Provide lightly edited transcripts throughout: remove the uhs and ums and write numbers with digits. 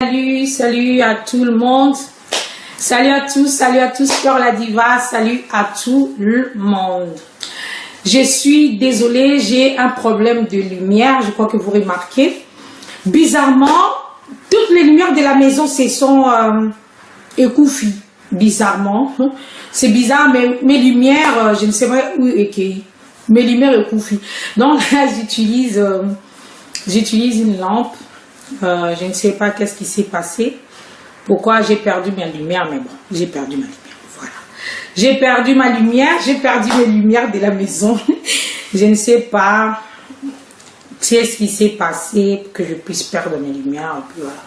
Salut à tout le monde. Salut à tous, Fleur la Diva, salut à tout le monde. Je suis désolée, j'ai un problème de lumière, je crois que vous remarquez. Bizarrement, toutes les lumières de la maison se sont écouffées. Bizarrement, c'est bizarre, mais mes lumières, je ne sais pas où est mes lumières écouffées. Donc là, j'utilise une lampe. Je ne sais pas qu'est-ce qui s'est passé. Pourquoi j'ai perdu ma lumière, mais bon, j'ai perdu ma lumière. Voilà. J'ai perdu ma lumière, j'ai perdu mes lumières de la maison. Je ne sais pas ce qui s'est passé pour que je puisse perdre mes lumières. Et puis voilà.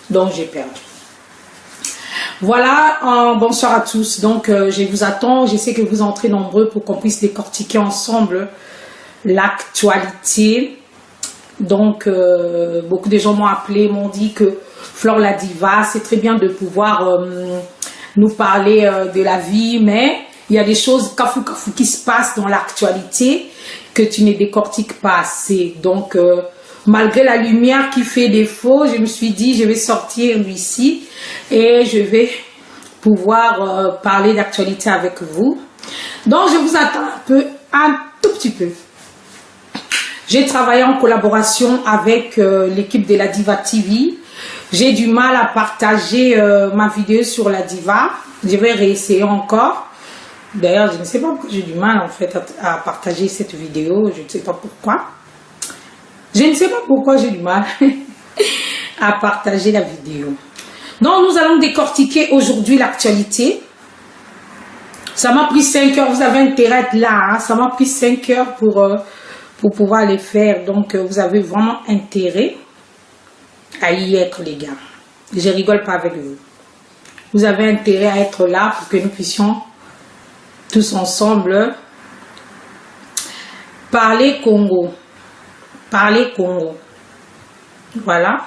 Donc j'ai perdu. Voilà, bonsoir à tous. Donc je vous attends, je sais que vous entrez nombreux pour qu'on puisse décortiquer ensemble l'actualité. Donc, beaucoup de gens m'ont appelé, m'ont dit que Fleur la Diva, c'est très bien de pouvoir nous parler de la vie, mais il y a des choses cafou qui se passent dans l'actualité que tu ne décortiques pas assez. Donc, malgré la lumière qui fait défaut, je me suis dit, je vais sortir ici et je vais pouvoir parler d'actualité avec vous. Donc, je vous attends un tout petit peu. J'ai travaillé en collaboration avec l'équipe de la Diva TV. J'ai du mal à partager ma vidéo sur la Diva. Je vais réessayer encore. D'ailleurs, je ne sais pas pourquoi j'ai du mal en fait à partager cette vidéo. Je ne sais pas pourquoi. Je ne sais pas pourquoi j'ai du mal à partager la vidéo. Donc, nous allons décortiquer aujourd'hui l'actualité. Ça m'a pris 5 heures. Vous avez intérêt à être là. Hein? Ça m'a pris 5 heures pour pouvoir les faire. Donc, vous avez vraiment intérêt à y être, les gars. Je rigole pas avec vous. Vous avez intérêt à être là pour que nous puissions tous ensemble parler Congo. Parler Congo. Voilà.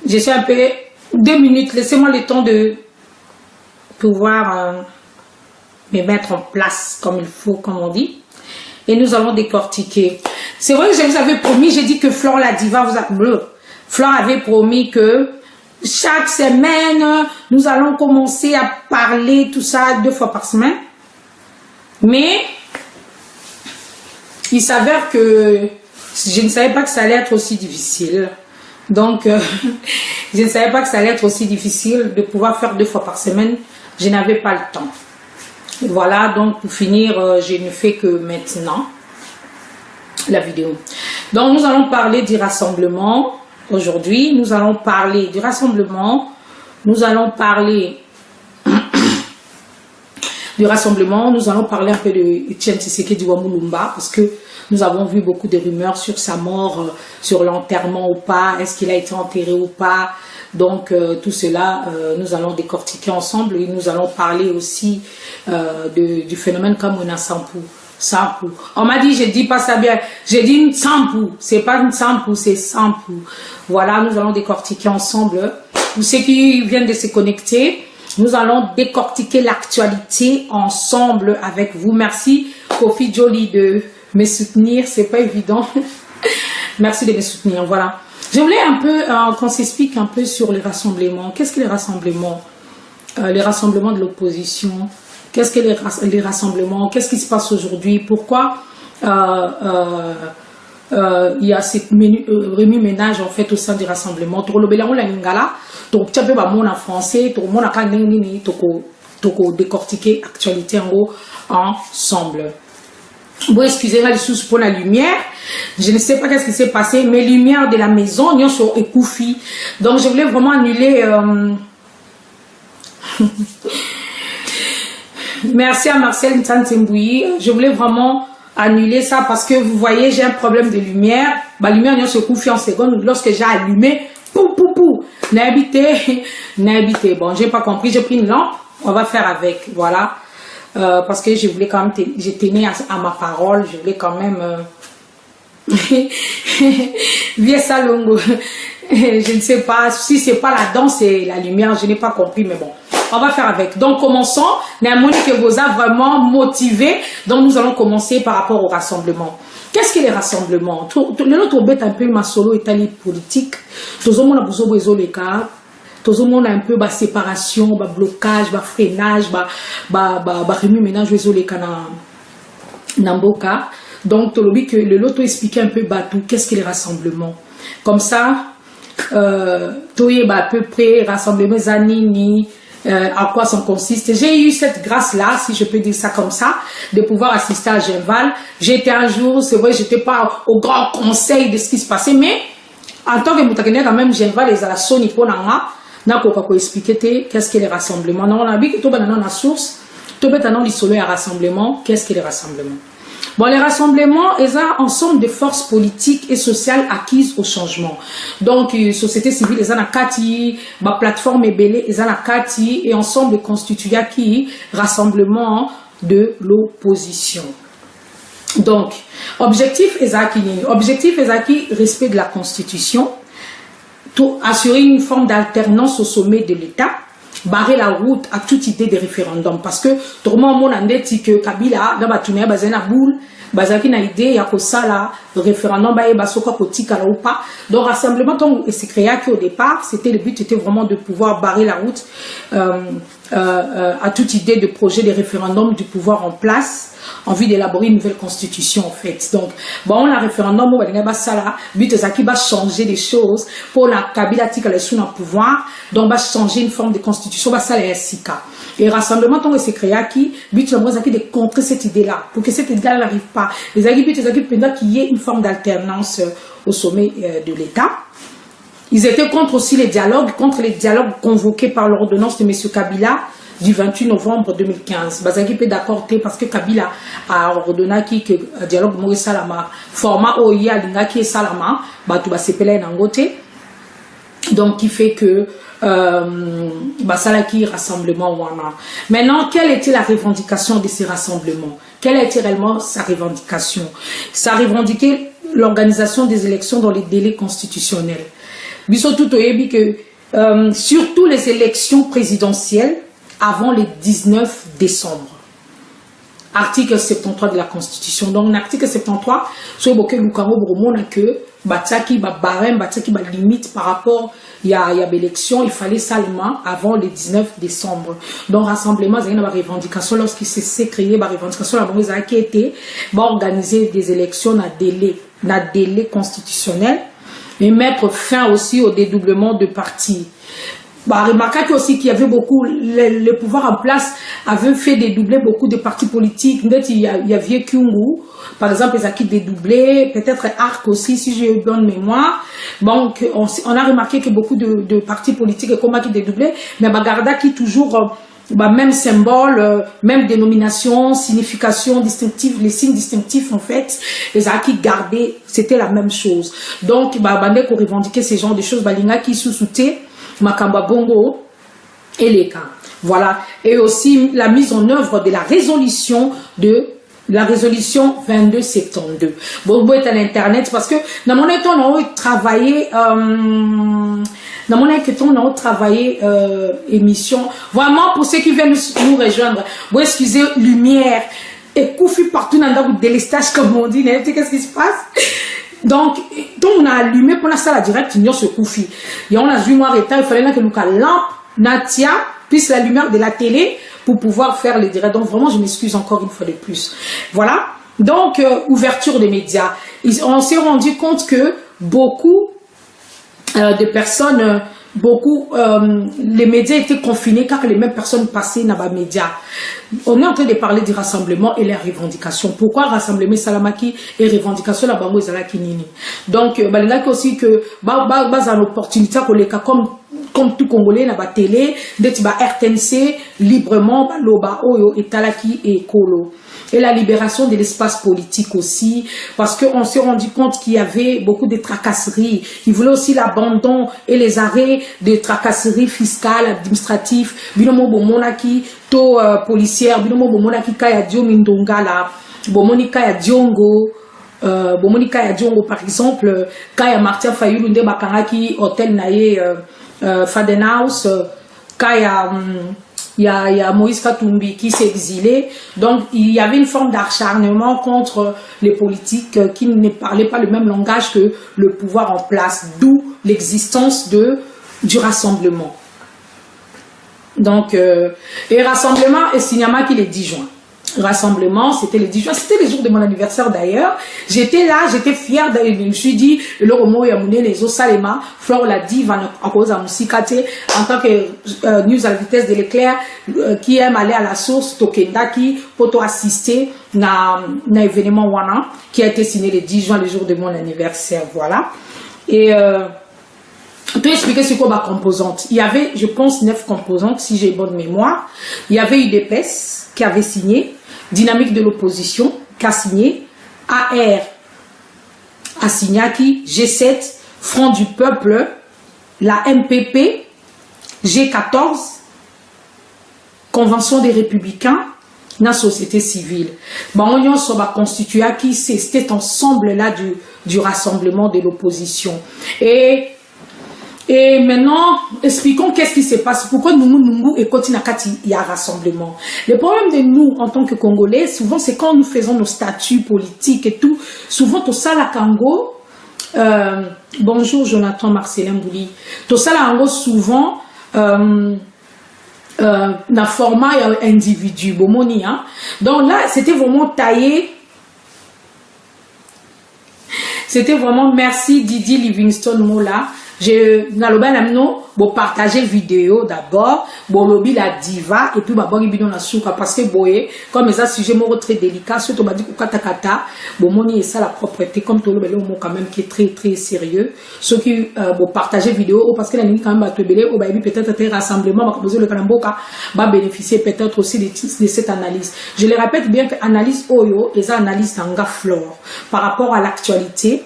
Je suis un peu... 2 minutes. Laissez-moi le temps de pouvoir me mettre en place comme il faut, comme on dit. Et nous allons décortiquer. C'est vrai que je vous avais promis, j'ai dit que Fleur la Diva Fleur avait promis que chaque semaine, nous allons commencer à parler tout ça 2 fois par semaine. Mais, il s'avère que je ne savais pas que ça allait être aussi difficile. Donc, je ne savais pas que ça allait être aussi difficile de pouvoir faire 2 fois par semaine. Je n'avais pas le temps. Voilà, donc pour finir, je ne fais que maintenant la vidéo. Donc nous allons parler du rassemblement aujourd'hui. Nous allons parler du rassemblement. Nous allons parler du rassemblement. Nous allons parler un peu de Etienne Tshisekedi Wamulumba parce que nous avons vu beaucoup de rumeurs sur sa mort, sur l'enterrement ou pas, est-ce qu'il a été enterré ou pas. Donc, tout cela, nous allons décortiquer ensemble et nous allons parler aussi du phénomène Kamuna Sampou. Sampou. On m'a dit, je dis pas ça bien, j'ai dit une Sampou. C'est pas une Sampou, c'est Sampou. Voilà, nous allons décortiquer ensemble. Pour ceux qui viennent de se connecter, nous allons décortiquer l'actualité ensemble avec vous. Merci, Kofi Jolie, de me soutenir. C'est pas évident. Merci de me soutenir. Voilà. Je voulais un peu qu'on s'explique un peu sur les rassemblements. Qu'est-ce que les rassemblements? Les rassemblements de l'opposition. Qu'est-ce que les rassemblements? Qu'est-ce qui se passe aujourd'hui? Pourquoi il y a cette remue-ménage en fait au sein du rassemblement? Tout le monde en français, tout le monde a décortiquer l'actualité ensemble. Bon, excusez-moi les sous pour la lumière. Je ne sais pas qu'est-ce qui s'est passé. Mes lumières de la maison, ils sont écouffées. Donc, je voulais vraiment annuler... Merci à Marcel Ntantembouyi. Je voulais vraiment annuler ça parce que vous voyez, j'ai un problème de lumière. Ma lumière, ils se couffée en seconde. Lorsque j'ai allumé, pou. N'habité. Bon, j'ai pas compris. J'ai pris une lampe. On va faire avec. Voilà. Parce que je voulais quand même, je tenais à ma parole, je voulais quand même, Vieux Salongo, je ne sais pas, si c'est pas la danse et la lumière, je n'ai pas compris, mais bon, on va faire avec. Donc, commençons. Namoni que vous a vraiment motivé. Donc, nous allons commencer par rapport au rassemblement. Qu'est-ce que les rassemblements? Le autre bête un peu ma solo étalé politique. Tout le monde a besoin de les cas. Tout le monde a un peu de séparation, de blocage, de freinage, de remue-ménage les cas dans Namboka. Donc, le l'autre expliquer un peu tout. Qu'est-ce que les rassemblements? Comme ça, à peu près rassemblement Zanini. À quoi ça consiste. J'ai eu cette grâce-là, si je peux dire ça comme ça, de pouvoir assister à Genval. J'étais un jour, c'est vrai, j'étais pas au grand conseil de ce qui se passait, mais en tant que moutakene, quand même, Genval, les ala soni pour nanga, n'a pas expliquer qu'est-ce que les rassemblements. Non, on a vu que tout le monde a la source, tout le monde a solo à rassemblement. Qu'est-ce que les rassemblements? Bon, les rassemblements, ils ont un ensemble de forces politiques et sociales acquises au changement. Donc, société civile, ils ont la Kati, ma plateforme Ebele, ils ont la Kati, et ensemble constitué qui rassemblement de l'opposition. Donc, objectif est acquis, respect de la Constitution, pour assurer une forme d'alternance au sommet de l'État, barrer la route à toute idée de référendum, parce que tout le monde a dit que Kabila dans Batunia bazana boule bazaki na idée ya ko sala référendum ba e basoko politique ou pas. Donc rassemblement donc c'est créé qu'au départ c'était le but était vraiment de pouvoir barrer la route à toute idée de projet de référendum du pouvoir en place en vue d'élaborer une nouvelle constitution en fait. Donc bon la référendum on va dire ça là but zaki va changer des choses pour la Kabila tika les sous dans pouvoir donc va changer une forme de constitution va ça les SICA. Et rassemblement donc c'est créé qui but le zaki de contrer cette idée là pour que cette idée là n'arrive pas. Les zaki but zaki pendant qu'il y ait une forme d'alternance au sommet de l'État. Ils étaient contre aussi les dialogues, contre les dialogues convoqués par l'ordonnance de M. Kabila du 28 novembre 2015. Bazaki peut d'accord parce que Kabila a ordonné que le dialogue Maurice Salama, format OIA Linga qui est Salama, tout va s'épeler Nangote. Donc, qui fait que Salaki rassemblement wana. Maintenant, quelle était la revendication de ces rassemblements? Quelle a été réellement sa revendication? Ça revendiquait l'organisation des élections dans les délais constitutionnels. Surtout que surtout les élections présidentielles avant le 19 décembre. Article 73 de la Constitution. Donc, l'article 73, sur le Lukamo Bromona que Bataki ba barème, Bataki ba limite par rapport il y a l'élection, il fallait seulement avant le 19 décembre. Donc, rassemblement, il y a une revendication lorsqu'il s'est créé, une revendication la qui était organiser des élections dans délai constitutionnel et mettre fin aussi au dédoublement de partis. Remarquez aussi qu'il y avait beaucoup, le pouvoir en place avait fait dédoubler beaucoup de partis politiques. Il y a Vieux Kyungu, par exemple, ils ont qui dédoublé, peut-être Arc aussi, si j'ai eu bonne mémoire. Donc, on a remarqué que beaucoup de partis politiques et comment qui dédoublaient, mais Bagarda qui toujours, même symbole, même dénomination, signification distinctive, les signes distinctifs en fait, les acquis gardés, c'était la même chose. Donc, Bandé qu'on revendiquait ces genres de choses, Balinga qui sous-soutait, Makamba Bongo et les cas. Voilà. Et aussi la mise en œuvre de la résolution 2272. Bon, est à l'internet parce que dans mon état on a travaillé émission. Vraiment pour ceux qui viennent nous rejoindre. Bon, excusez lumière et Koufi partout dans le délestage comme on dit. Qu'est-ce qui se passe? Donc on a allumé pour la salle direct, il y a ce Koufi. Et on a vu moi il fallait que nous la lampe Natia puisse la lumière de la télé pour pouvoir faire les directs. Donc vraiment, je m'excuse encore une fois de plus. Voilà. Donc, ouverture des médias. On s'est rendu compte que beaucoup de personnes, les médias étaient confinés car les mêmes personnes passaient dans les médias. On est en train de parler du rassemblement et les revendications. Pourquoi rassemblement Salamaki et revendication la bango Zalaki Nini? Donc, il aussi que une opportunité comme tout Congolais na ba télé, d'être RTNC librement loba oyo et talaki et kolo. Et la libération de l'espace politique aussi, parce qu'on s'est rendu compte qu'il y avait beaucoup de tracasseries. Ils voulaient aussi l'abandon et les arrêts de tracasseries fiscales, administratives, binomo bomonaki, to policière, binomo bomonaki kaya dio mindonga la, bomonika ya diongo, bomonika ya diongo par exemple, kaya Martin Fayulu nde bakangaki hôtel naye Fadenhouse, kaya il y a Moïse Katumbi qui s'est exilé. Donc, il y avait une forme d'acharnement contre les politiques qui ne parlaient pas le même langage que le pouvoir en place, d'où l'existence du rassemblement. Donc, et rassemblement, et Signama qui est le 10 juin. Rassemblement, c'était le 10 juin, c'était le jour de mon anniversaire d'ailleurs. J'étais là, j'étais fière, je me suis dit, le Romo Yamoune, les Osalema, Flore l'a dit, à cause de Moussikate, en tant que news à la vitesse de l'éclair, qui aime aller à la source, Tokenda, qui peut assister à un événement Wana, qui a été signé le 10 juin, le jour de mon anniversaire, voilà. Et, je vais expliquer ce qu'on va composante. Il y avait, je pense, 9 composantes, si j'ai bonne mémoire. Il y avait UDPS qui avait signé, Dynamique de l'opposition qui a signé, AR a signé, G7, Front du Peuple, la MPP, G14, Convention des Républicains, la société civile. Bon, on va constituer qui cet ensemble-là du rassemblement de l'opposition. Et maintenant, expliquons qu'est-ce qui se passe. Pourquoi nous et Kotinakati, il y a rassemblement. Le problème de nous, en tant que Congolais, souvent, c'est quand nous faisons nos statuts politiques et tout. Souvent, tout ça, la Congo, bonjour Jonathan Marcelin Bouli. Tout ça, la Congo, souvent, dans le format individu, bomoni, hein. Donc là, c'était vraiment taillé. C'était vraiment, merci Didi Livingstone Mola. Je vais partager vidéo d'abord, bon lobby la diva et puis bon bidon la souka parce que boye comme ça sujet très délicat surtout m'a dit kata kata bon moni et ça la propreté comme tout le mot quand même qui est très très sérieux ceux qui bon partager vidéo parce que la ligne quand même va te belé au baby peut-être un rassemblement va composer le kalamboka va bénéficier peut-être aussi de cette analyse. Je le répète bien que analyse oyo et ça analyse tanga flore par rapport à l'actualité.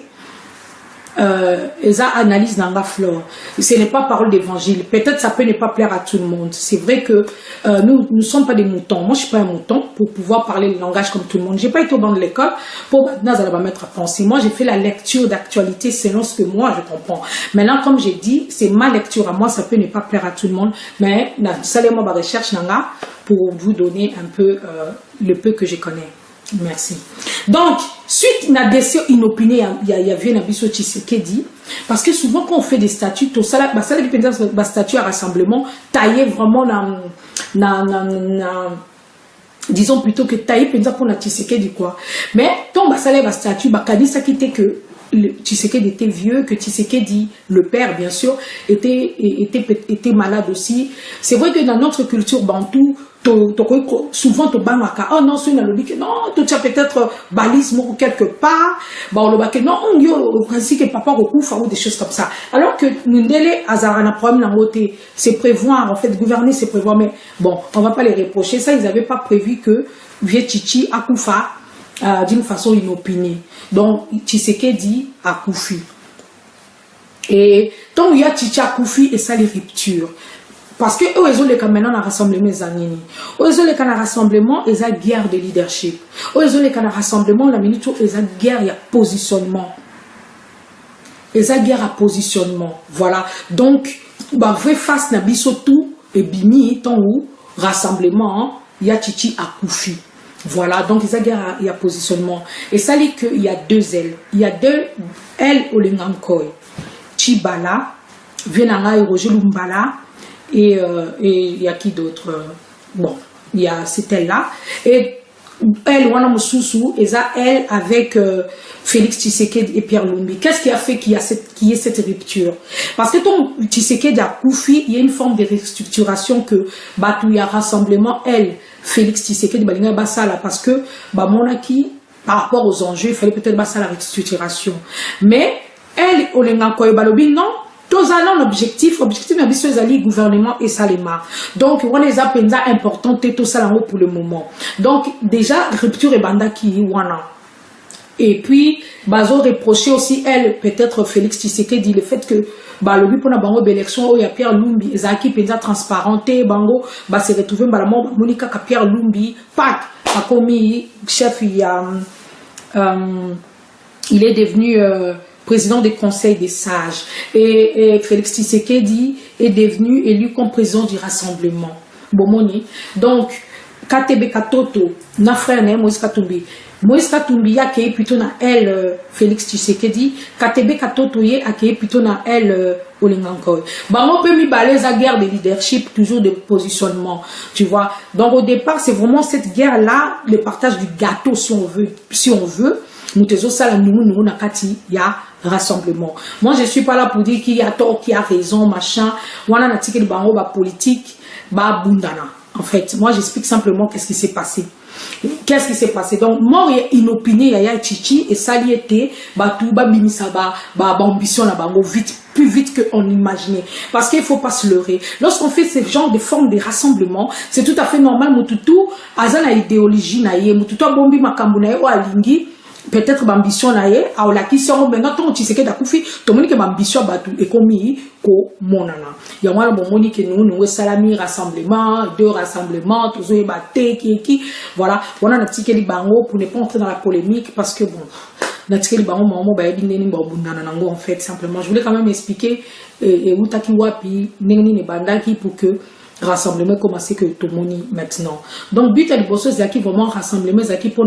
Analyse dans la flore. Ce n'est pas parole d'évangile. Peut-être ça peut ne pas plaire à tout le monde. C'est vrai que nous ne sommes pas des moutons. Moi, je ne suis pas un mouton pour pouvoir parler le langage comme tout le monde. Je n'ai pas été au banc de l'école pour maintenant, ça va mettre à penser. Moi, j'ai fait la lecture d'actualité selon ce que moi, je comprends. Maintenant, comme j'ai dit, c'est ma lecture à moi. Ça peut ne pas plaire à tout le monde. Mais, salez-moi ma recherche pour vous donner un peu le peu que je connais. Merci. Donc, suite à des inopinées, il y avait un abisso Tshisekedi, parce que souvent quand on fait des statuts, tout ça, bah statut à rassemblement, taillé vraiment disons plutôt que taillé pour la Tshisekedi quoi. Mais ton bah statut, bah ça qui était que Tshisekedi était vieux, que Tshisekedi, le père bien sûr, était malade aussi. C'est vrai que dans notre culture bantou, souvent tu banaka oh non c'est une logique non tu as peut-être balisme ou quelque part bon le bac non on y au principe que papa recouvre ou des choses comme ça alors que nous délai azarana problème dans côté c'est prévoir en fait gouverner c'est prévoir mais bon on va pas les reprocher ça ils avaient pas prévu que vieux Chichi akufa d'une façon inopinée donc Tshisekedi akufi et donc il y a Chichi akufi et ça les ruptures. Parce que eux, ils ont les cas maintenant dans rassemblement les années. Eux, ils ont les cas dans rassemblement, ils ont guerre de leadership. Eux, ils ont les cas dans rassemblement, la minute où ils ont guerre, il y a positionnement. Ils ont guerre à positionnement. Voilà. Donc, bah, vrai face na biso tout et bimi, tant où rassemblement, il y a Chichi à Koufi. Voilà. Donc, ils ont guerre à positionnement. Et ça dit qu'il y a deux ailes. Il y a deux ailes au Lengankoy. Chibala, Vienanga et Roger Lumbala. Et il y a qui d'autre bon il y a cette elle là et elle wana mususu et ça elle avec Félix Tshisekedi et Pierre Lumbi. Qu'est-ce qui a fait qu'il y ait cette rupture? Parce que ton Tshisekedi a Koufi, il y a une forme de restructuration que bah il y a rassemblement elle Félix Tshisekedi balinga basala parce que bah monaki par rapport aux enjeux il fallait peut-être basala la restructuration mais elle olenga koy balobi non. Tous allons l'objectif de la gouvernement et Salema. Donc, on les a important tout ça pour le moment. Donc, déjà, rupture et banda qui wana. Et puis, bazo reproché aussi, elle, peut-être Félix Tshisekedi, le fait que, bah, le but pour la bango d'élection, il y a Pierre Lumbi, Zaki Penza transparenté, bango, bah, s'est retrouvé, bah, la mort, Monica Pierre Lumbi, Pat, a commis, chef, il est devenu, président des conseils des sages et Félix Tshisekedi est devenu élu comme président du rassemblement. bomoni. Donc KTB Katoto na frère né Moïse Katumbi. Moïse Katumbi a accueilli plutôt na elle Félix Tshisekedi, KTB Katoto ye accueilli plutôt na elle Olingankoy. On peut mi balayer la guerre de leadership, toujours de positionnement, tu vois. Donc au départ, c'est vraiment cette guerre-là, le partage du gâteau, si on veut. Moutezo sala nous nakati ya rassemblement. Moi, je suis pas là pour dire qu'il y a tort, qu'il y a raison, machin. Wana na tike de bango ba politique, ba bundana. En fait, moi, j'explique simplement qu'est-ce qui s'est passé. Qu'est-ce qui s'est passé? Donc, mort inopiné, yaya chichi, et ça y était, bah tout, bah bimisa, bah ambition là, bah vite, plus vite qu'on imaginait. Parce qu'il faut pas se leurrer. Lorsqu'on fait ce genre de forme de rassemblement, c'est tout à fait normal, Moutoutou, azana idéologie naïe, Moutoutou a bombi makambunaye, ou alingi, peut-être l'ambition naïe, a olaki sero, maintenant, ton tiseke d'akoufi, tout le monde qui l'ambition batu, et commis, ko monana. Il y a moi, bon, moni que nous, salami, rassemblement, 2 rassemblements, tous les batés, qui, voilà. On a un petit qui bango pour ne pas entrer dans la polémique, parce que bon, notre qui bango, maman, bah, en fait, simplement. Je voulais quand même expliquer, et où t'as qui wapi, n'engni ne bandaki pour que rassemblement commence que tout le monde maintenant. Donc, but à l'ibossos, c'est qui vraiment rassemblement, c'est qui pour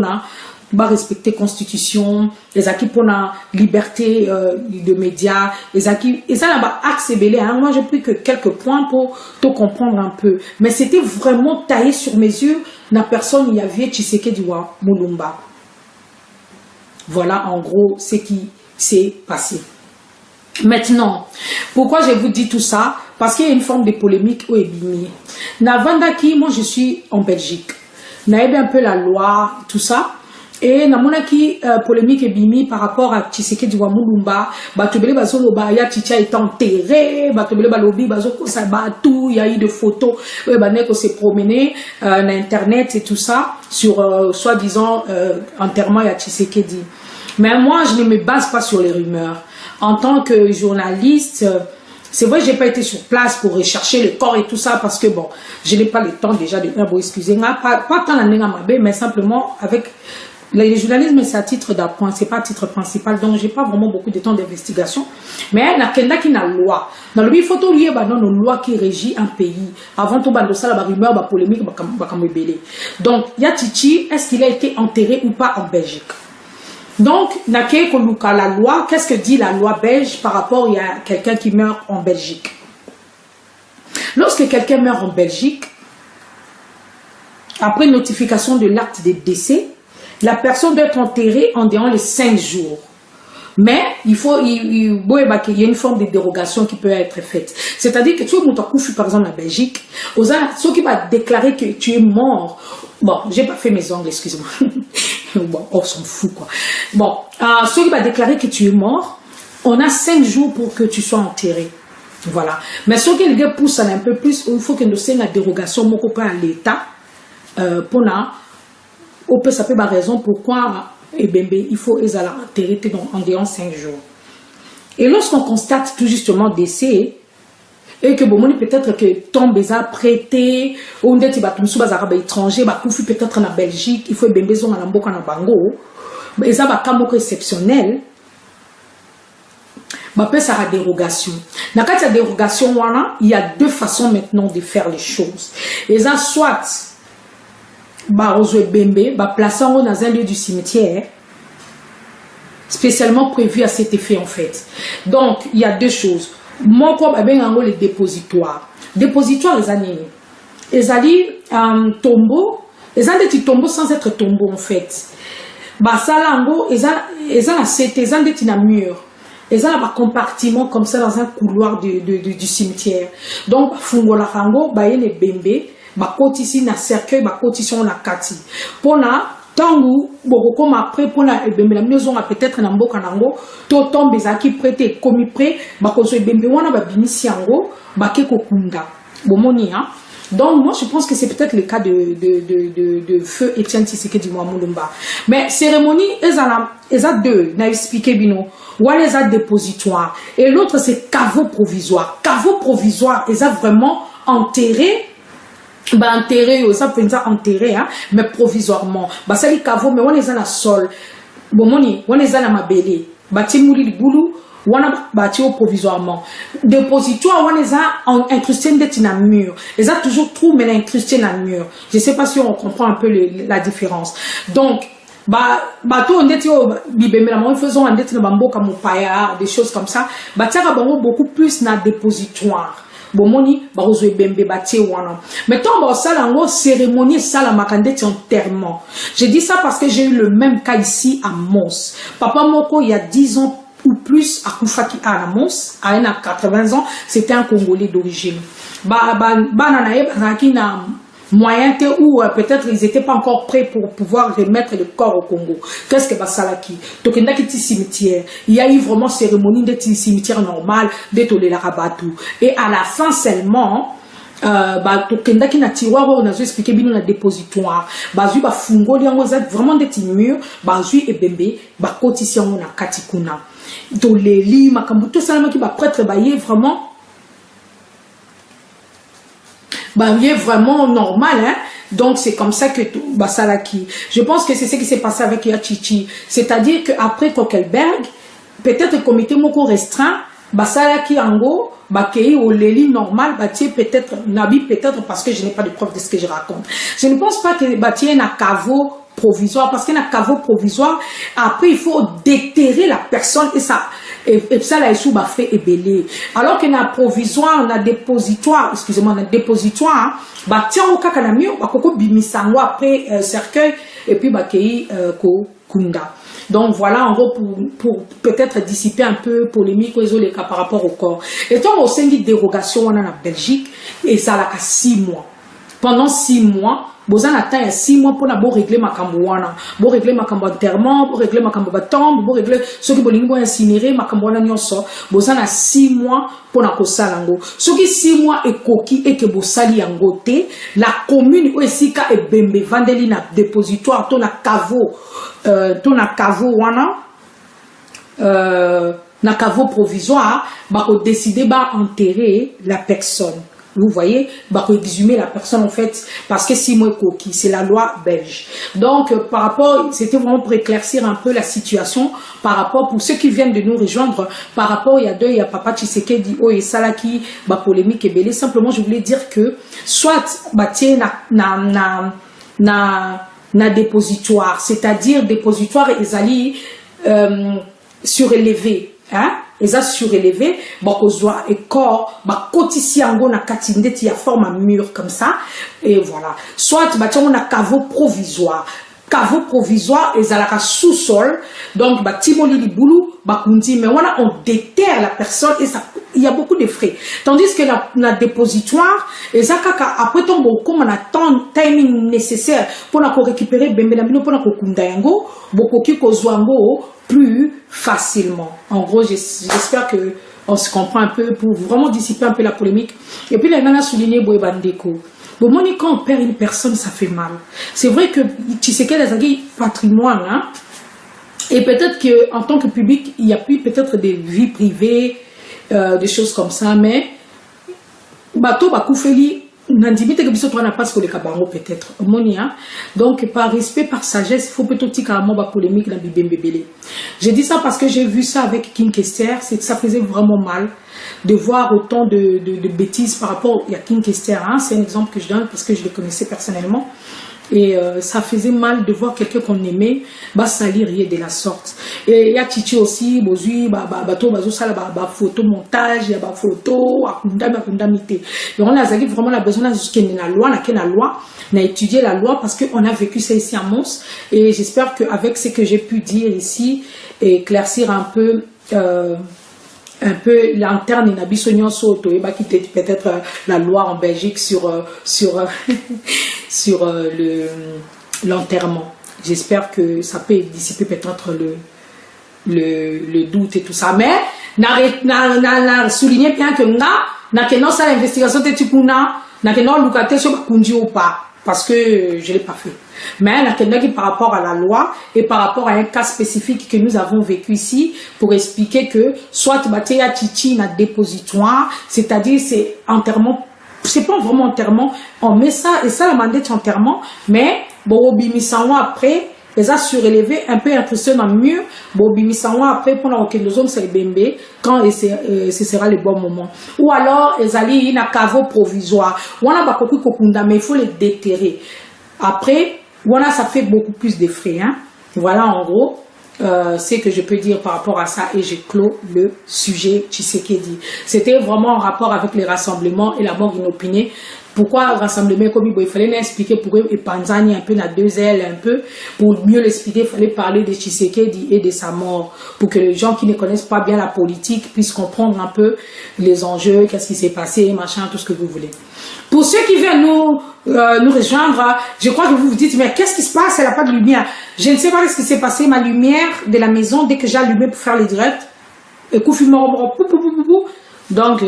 bah respecter constitution, les acquis pour la liberté de médias, les acquis, et ça là bas accéléré. Hein. Moi j'ai pris que quelques points pour te comprendre un peu, mais c'était vraiment taillé sur mes yeux. La personne il y avait Tshisekedi Mulumba. Voilà en gros ce qui s'est passé. Maintenant, pourquoi je vous dis tout ça? Parce qu'il y a une forme de polémique au Ebimi. Navandaki, moi je suis en Belgique. Naïbe un peu la loi, tout ça. Et namona qui polémique ebimi par rapport à Tshisekedi Mulumba, batobele bazoloba ya Tchicha est enterré, batobele balobi bazoko sa batou, il y a eu des photos, baneko s'est promené na internet et tout ça sur soi-disant enterrement ya Tshisekedi. Mais moi je ne me base pas sur les rumeurs. En tant que journaliste, c'est vrai que j'ai pas été sur place pour rechercher le corps et tout ça parce que bon, je n'ai pas le temps déjà de bon excusez-moi, pas tant la nenga mabe, mais simplement avec le journalisme, c'est à titre d'appoint, c'est pas à titre principal, donc j'ai pas vraiment beaucoup de temps d'investigation. Mais la kenda qui n'a loi. Dans le but, il faut tout lier dans nos lois qui régit un pays. Avant tout, bah, ça, la rumeur, bah, polémique, bah, donc, Yatichi, est-ce qu'il a été enterré ou pas en Belgique? Donc, Nake Koluka, la loi, qu'est-ce que dit la loi belge par rapport à quelqu'un qui meurt en Belgique? Lorsque quelqu'un meurt en Belgique, après notification de l'acte de décès, la personne doit être enterrée en dehors les 5 jours. Mais il y a une forme de dérogation qui peut être faite. C'est-à-dire que tu as par exemple en Belgique, ceux qui va déclarer que tu es mort. Bon, j'ai pas fait mes ongles, excuse-moi. Bon, on s'en fout quoi. Bon, ceux qui va déclarer que tu es mort, on a 5 jours pour que tu sois enterré. Voilà. Mais ceux qui les poussent un peu plus, il faut que nous ayons la dérogation à l'État pour on peut savoir la raison pourquoi il faut enterrer en dehors 5 jours. Et lorsqu'on constate tout justement décès, et que bon, peut-être que tombe prêté, ou peut-être que étranger, peut-être en Belgique, il faut que besoin en Amboka en Bango, mais ça va comme exceptionnel. Peut ça la dérogation. Dans la dérogation, il y a 2 façons maintenant de faire les choses. Et ça soit placé dans un lieu du cimetière spécialement prévu à cet effet en fait. Donc il y a 2 choses. Moi quoi les dépositoires. Dépositoires les années. Les alliés tombeau, les années des tombeaux sans être tombeau en fait. Ça lango ils ont c'était un mur. Ils ont un compartiment comme ça dans un couloir du cimetière. Donc fungola rango les bembe bakotisi na cercueil bakotisi on a kati pona tangu boko après pona ebembe la maison a peut-être na mboka nango to tombe ezaki prêté komi prêt bakozo ebembe wana babimisi yango bakeko kunda bomoni hein. Donc moi je pense que c'est peut-être le cas de feu Etienne Tshisekedi Mulumba. Mais cérémonie eza 2 na expliqué bino wala eza dépositoire et l'autre c'est caveau provisoire. Caveau provisoire eza vraiment enterré. Enterré, ça peut être enterré, hein, mais provisoirement. Ça les caveau, mais on est dans la sol. Bon, on est dans la mabélé. Bati mouri boulou, wana bâti provisoirement dépositoire wana eza incrusté dans le mur ils a toujours trop mais incrusté dans le mur je sais pas si on comprend un peu la différence donc bato ndeti o bibemela mo faisons ndeti na bamboka mopaya des choses comme ça batiaka bango beaucoup plus na dépositoire bomoni barozo ebembe batie wana mettons ba sala ngo cérémonie sala makandeti enterrement je dis ça parce que j'ai eu le même cas ici à Mons papa moko il y a 10 ans ou plus à Koufaki à Mons à 80 ans c'était un Congolais d'origine bananae bazaki na moyen où peut-être ils n'étaient pas encore prêts pour pouvoir remettre le corps au Congo. Qu'est-ce que Basalaki? Donc il y a un cimetière. Il y a eu vraiment cérémonie de cimetière normal, de tolérer rabatou. Et à la fin seulement, tokendaki na tiroir on a expliqué bien na dépositoire bazui ba fungoli yango za vraiment des murs bazui ebembe ba kotisi yango na katikuna to leli makambo to salama ki ba prêtre ba yé vraiment vraiment normal, hein. Donc c'est comme ça que Basalaki. Je pense que c'est ce qui s'est passé avec Yachichi. C'est-à-dire qu'après Kokelberg, peut-être le comité moko restreint, Basalaki Ango, Bakei ou Leli normal, Batier peut-être, Nabi peut-être parce que je n'ai pas de preuve de ce que je raconte. Je ne pense pas que Batier n'a caveau provisoire parce qu'il y a un caveau provisoire. Après il faut déterrer la personne et ça. Et ça là sous bafé et belé alors qu'il y a un provisoire on a dépositoire excusez-moi on a dépositoire bah tiens au cas na mur bah koko bimisango après cercueil et puis bah kei ko kunda donc voilà en gros pour peut-être dissiper un peu polémique les cas par rapport au corps et tant au sein de dérogation on a en Belgique et ça là qu'à 6 mois pendant 6 mois Bozan attend 6 mois pour régler ma cambouana, pour régler ma cambo enterrement, pour régler ma cambo tombe, pour régler ceux qui vont incinérer ma cambouana nyonso. Bozan a 6 mois pour na kosalango. Ceux qui 6 mois et coquille et que bosali angote, la commune aussi ka e bembe vandeli na dépositoire ton na cavo wana na cavo provisoire, ba ko décider ba enterrer la personne. Vous voyez, bah, exhumer la personne en fait, parce que 6 mois coquille, c'est la loi belge. Donc, par rapport, c'était vraiment pour éclaircir un peu la situation, par rapport, pour ceux qui viennent de nous rejoindre, par rapport, il y a Papa Tshisekedi, oh, et Salaki, bah, polémique et belé. Simplement, je voulais dire que, soit, bah, tiens, na dépositoire, c'est-à-dire dépositoire et ali, surélevé, hein? Les a surélevé, bah kozwa et corps, bah kotisiango na katinde ti a forme à mur comme ça et voilà. Soit bah on a caveau provisoire et à la sous-sol donc bah timoli li boulou bah kundi mais on déterre la personne et ça il y a beaucoup de frais. Tandis que la dépositoire et ça après ton beaucoup on a tant timing nécessaire pour na récupérer bembelamino pour na kunda yango bokoki kozwango plus facilement. En gros, j'espère que on se comprend un peu pour vraiment dissiper un peu la polémique. Et puis, la nana souligné Boébandeko. Bon, moi, quand on perd une personne, ça fait mal. C'est vrai que tu sais qu'elle a un patrimoine, hein. Et peut-être qu'en tant que public, il y a plus peut-être des vies privées, des choses comme ça, mais bateau, bakoufeli, peut-être donc par respect par sagesse il faut peut-être carrément ba polémique dans bibembebele. J'ai dit ça parce que j'ai vu ça avec King Kester, c'est que ça faisait vraiment mal de voir autant de bêtises par rapport à King Kester, hein. C'est un exemple que je donne parce que je le connaissais personnellement et ça faisait mal de voir quelqu'un qu'on aimait bah salir de la sorte. Et il y a Titi aussi bozui bato bazo sala ba photo montage ya ba photo akunda mité. Donc on a vraiment la besoin de la loi na étudier la loi parce que on a vécu ça ici à Mons et j'espère que avec ce que j'ai pu dire ici et éclaircir un peu l'interne et Nabisonyon Soto et qui peut-être la loi en Belgique sur l'enterrement. J'espère que ça peut dissiper peut-être le doute et tout ça. Mais na souligner bien que na que non ça l'investigation de Tikuna na que non lucrater sur Kunji ou pas parce que je l'ai pas fait. Mais par rapport à la loi et par rapport à un cas spécifique que nous avons vécu ici pour expliquer que soit Bateya Titi na dépositoire, c'est-à-dire c'est enterrement, c'est pas vraiment enterrement, on met ça et ça la mandate enterrement, mais bon bimisango après les a surélevé un peu incrusté dans le mur. Bobimisanwa après pour la les hommes c'est bébé quand ce sera le bon moment. Ou alors ils allaient une caveau provisoire. On a pas beaucoup kokunda mais il faut les déterrer. Après, voilà ça fait beaucoup plus de frais. Hein. Voilà en gros. C'est que je peux dire par rapport à ça et j'ai clos le sujet Tshisekedi. C'était vraiment en rapport avec les rassemblements et la mort inopinée. Pourquoi rassemblement comme il fallait l'expliquer pour eux et Panzani un peu na deux ailes un peu pour mieux l'expliquer il fallait parler de Tshisekedi et de sa mort pour que les gens qui ne connaissent pas bien la politique puissent comprendre un peu les enjeux, qu'est-ce qui s'est passé, machin, tout ce que vous voulez. Pour ceux qui viennent nous rejoindre, je crois que vous vous dites mais qu'est-ce qui se passe, elle n'a pas de lumière. Je ne sais pas ce qui s'est passé, ma lumière de la maison dès que j'ai allumé pour faire les directs et donc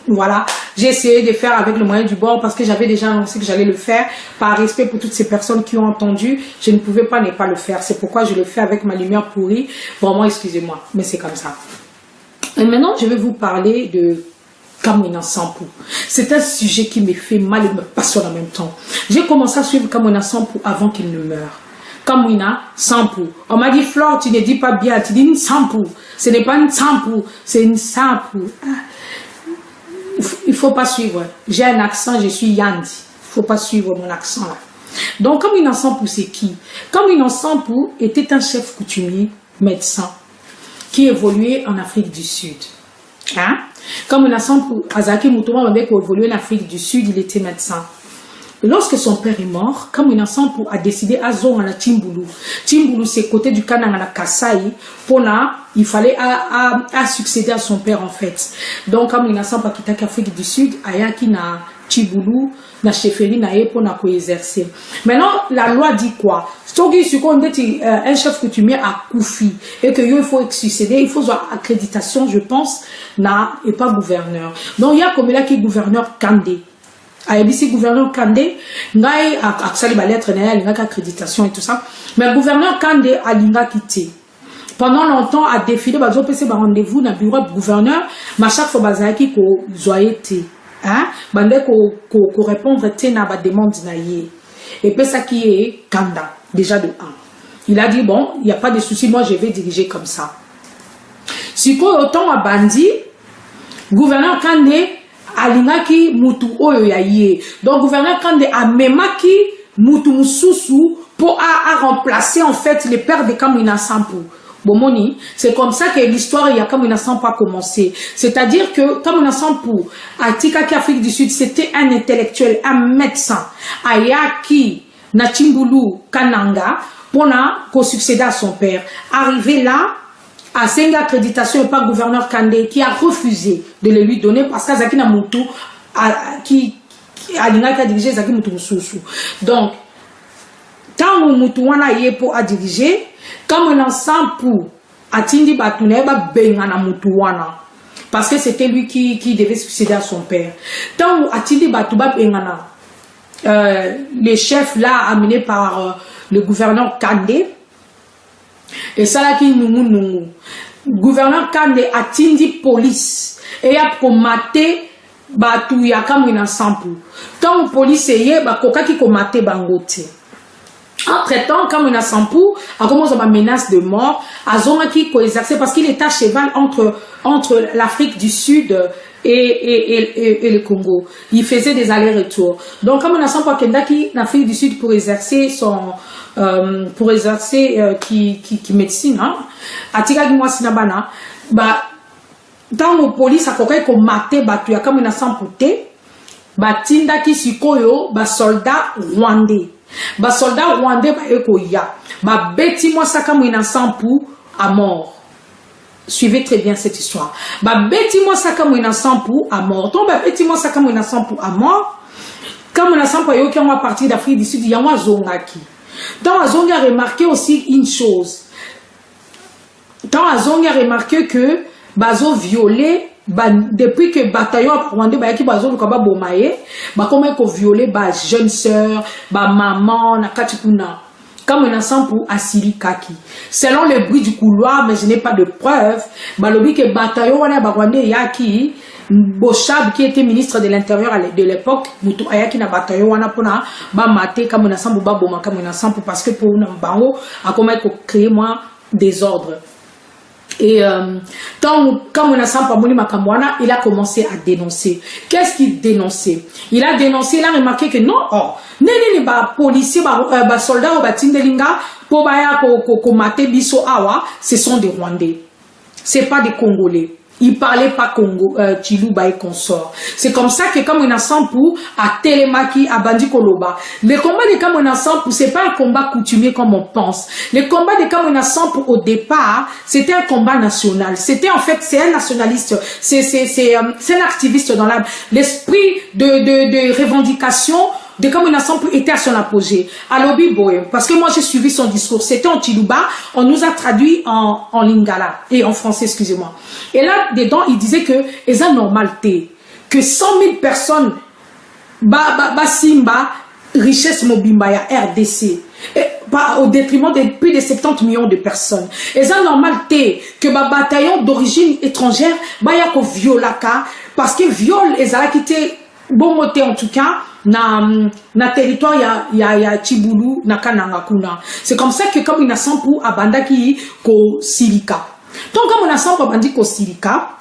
voilà, j'ai essayé de faire avec le moyen du bord parce que j'avais déjà annoncé que j'allais le faire. Par respect pour toutes ces personnes qui ont entendu, je ne pouvais pas ne pas le faire. C'est pourquoi je le fais avec ma lumière pourrie. Vraiment, excusez-moi, mais c'est comme ça. Et maintenant, je vais vous parler de Kamwina Sampou. C'est un sujet qui me fait mal et me passionne en même temps. J'ai commencé à suivre Kamwina Sampou avant qu'il ne meure. Kamwina Sampou. On m'a dit, Flore, tu ne dis pas bien, tu dis une Sampou. Ce n'est pas une Sampou, c'est une Sampou. Il faut pas suivre. J'ai un accent, je suis Yandi. Il faut pas suivre mon accent là. Donc, Kamwina Sampou, c'est qui? Kamwina Sampou était un chef coutumier, médecin, qui évoluait en Afrique du Sud. Hein? Kamwina Sampou, Azaki Moutouma, qui évoluait en Afrique du Sud, il était médecin. Lorsque son père est mort, Kamwina Sampou a décidé à zonga na Timbulu. Timbulu, c'est côté du Kananga na Kasai. Il fallait à succéder à son père en fait. Donc Kamwina Sampou a quitté l'Afrique du Sud, ayaki na Timbulu, na chefferie na pour na exercer. Maintenant, la loi dit quoi? Si un chef coutumier a Koufi et que il faut succéder, il faut avoir accréditation, je pense, et pas gouverneur. Donc il y a comme là qui est gouverneur Kandé. ABC gouverneur Kandé ngai aksali ba lettre na linga accréditation et tout ça mais gouverneur Kandé a linga quitté pendant longtemps a défilé bazo pese ba rendez-vous na bureau gouverneur ma chaque fois bazaki ko zoyete hein bande ko répondre té na ba demande na yé et puis ça qui est Kanda déjà de 1 il a dit bon il y a pas de souci moi je vais diriger comme ça si ko autant a bandi gouverneur Kandé alingaki mutu oyo ya ye. Donc gouverneur Kandé a memaki mutu mususu pour à remplacer en fait les pères de Kamwina Sampou. Bomoni, c'est comme ça que l'histoire de Kamwina Sampou a commencé. C'est-à-dire que Kamwina Sampou à Tikaki Afrique du Sud, c'était un intellectuel, un médecin. Ayaki na Timbulu Kananga pour succéder à son père. Arrivé là à Senga accréditation et pas gouverneur Kandé qui a refusé de le lui donner parce que Zaki Namutu qui a dirigé Zaki Mutu Mususu. Donc, quand Mutu wana yé pour a diriger, comme un Sampou a tindi batune ba bengana Mutu wana parce que c'était lui qui devait succéder à son père. Tant a tindi batu ba bengana le chef là amené par le gouverneur Kandé. Et ça là qui nous gouverneur Kandé a tindi police et a commaté batu ya Kamwina Sampou. Tant police yé ba koka ki commaté bangote. Entre temps Kamwina Sampou a commencé à menace de mort à zona qui coexerçait parce qu'il était à cheval entre l'Afrique du Sud et le Congo. Il faisait des allers-retours. Donc Kamwina Sampou a kendaki en Afrique du Sud pour exercer son qui médecine hein atika ki mwasi na bana ba tango police akokai ko maté batu ya Kamwina Sampou te batinda ki sikoyo ba soldat rwandais ba eko ya ba beti mwasa Kamwina Sampou à mort. Suivez très bien cette histoire. Ba beti mwasa Kamwina Sampou à mort. Ton ba beti mwasa Kamwina Sampou à mort. Kamwina Sampou yo qui en partie d'Afrique du Sud ya wa zongaki. Tant Azongi a remarqué aussi une chose. Tant Azongi a remarqué que bazo violé depuis que bataillon rwandais ba ki bazo lukaba bomaye ba comment ko violer ba jeune sœur ba maman na katikuna Kamwina Sampou asili kaki selon le bruit du couloir mais je n'ai pas de preuve ba lobi que bataillon wana ba rwandais yaki Bochab qui était ministre de l'Intérieur de l'époque, mutu ayaki na batayo wana pona ba maté comme na sambu ba boma comme na sambu parce que pour na bango a comment créer moi désordre. Et quand on a sambu moni makambwana, il a commencé à dénoncer. Qu'est-ce qu'il dénonçait? Il a dénoncé, il a remarqué que non, nene ba policiers ba soldats ba tindelinga po ba ya ko maté biso awa, ce sont des Rwandais. C'est pas des Congolais. Il parlait pas Congo, Chiluba et consort. C'est comme ça que comme on a Sampou, à Télémaki, à Bandi Koloba, le combat de Kamona Sampou, c'est pas un combat coutumier comme on pense. Le combat de Kamona Sampou, au départ, c'était un combat national. C'était en fait, c'est un nationaliste, c'est un activiste dans l'âme. L'esprit de revendication de Kamona Sampou était à son apogée. À Lobby Boy, parce que moi j'ai suivi son discours, c'était en Chiluba, on nous a traduit en lingala, et en français, excusez-moi. Et là, dedans, il disait que, c'est une normalité, que 100 000 personnes, Simba, richesse mobimba, RDC, et, au détriment de plus de 70 millions de personnes. Et c'est une normalité que bataillon d'origine étrangère, yako violaka, parce que viol, et ça a quitté, bon moté en tout cas, na territoire ya Chibulu na Kananga kuna. C'est comme ça que comme il a Sampou abanda ki ko silika. Donc comme on a Sampou abandi ko silika,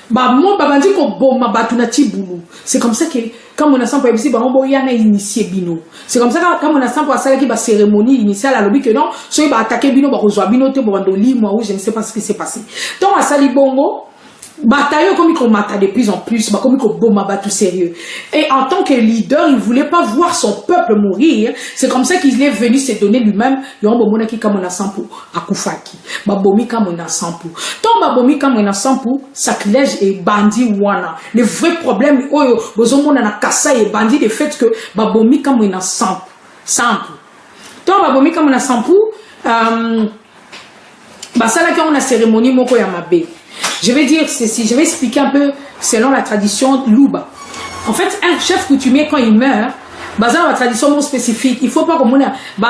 mon babandi ko boma batu na Chibulu. C'est comme ça que comme on a Sampou abisi ba on ya na initié bino. C'est comme ça que comme on a Sampou asala ki ba cérémonie initiale à lobby que non, so ba attaquer bino ba rejoindre bino te bo ndoli moi ou je ne sais pas ce qui s'est passé. Donc asali bongo bataillon comme il combattait de plus en plus, comme il bomba tout sérieux. Et en tant que leader, il voulait pas voir son peuple mourir. C'est comme ça qu'il est venu se donner lui-même. Yombo monaki kamona sampu akufaki. Babomi kamona sampu. Tant babomi kamona sampu, sacrilège et bandit wana. Le vrai problème, oyo bozomona na kasa et bandit le fait que babomi kamona sampu. Tant babomi kamona sampu, basala ki on a cérémonie moko ya mabe. Je vais dire ceci, je vais expliquer un peu selon la tradition Luba. En fait, un chef coutumier, quand il meurt, dans la tradition spécifique, il ne faut pas que mon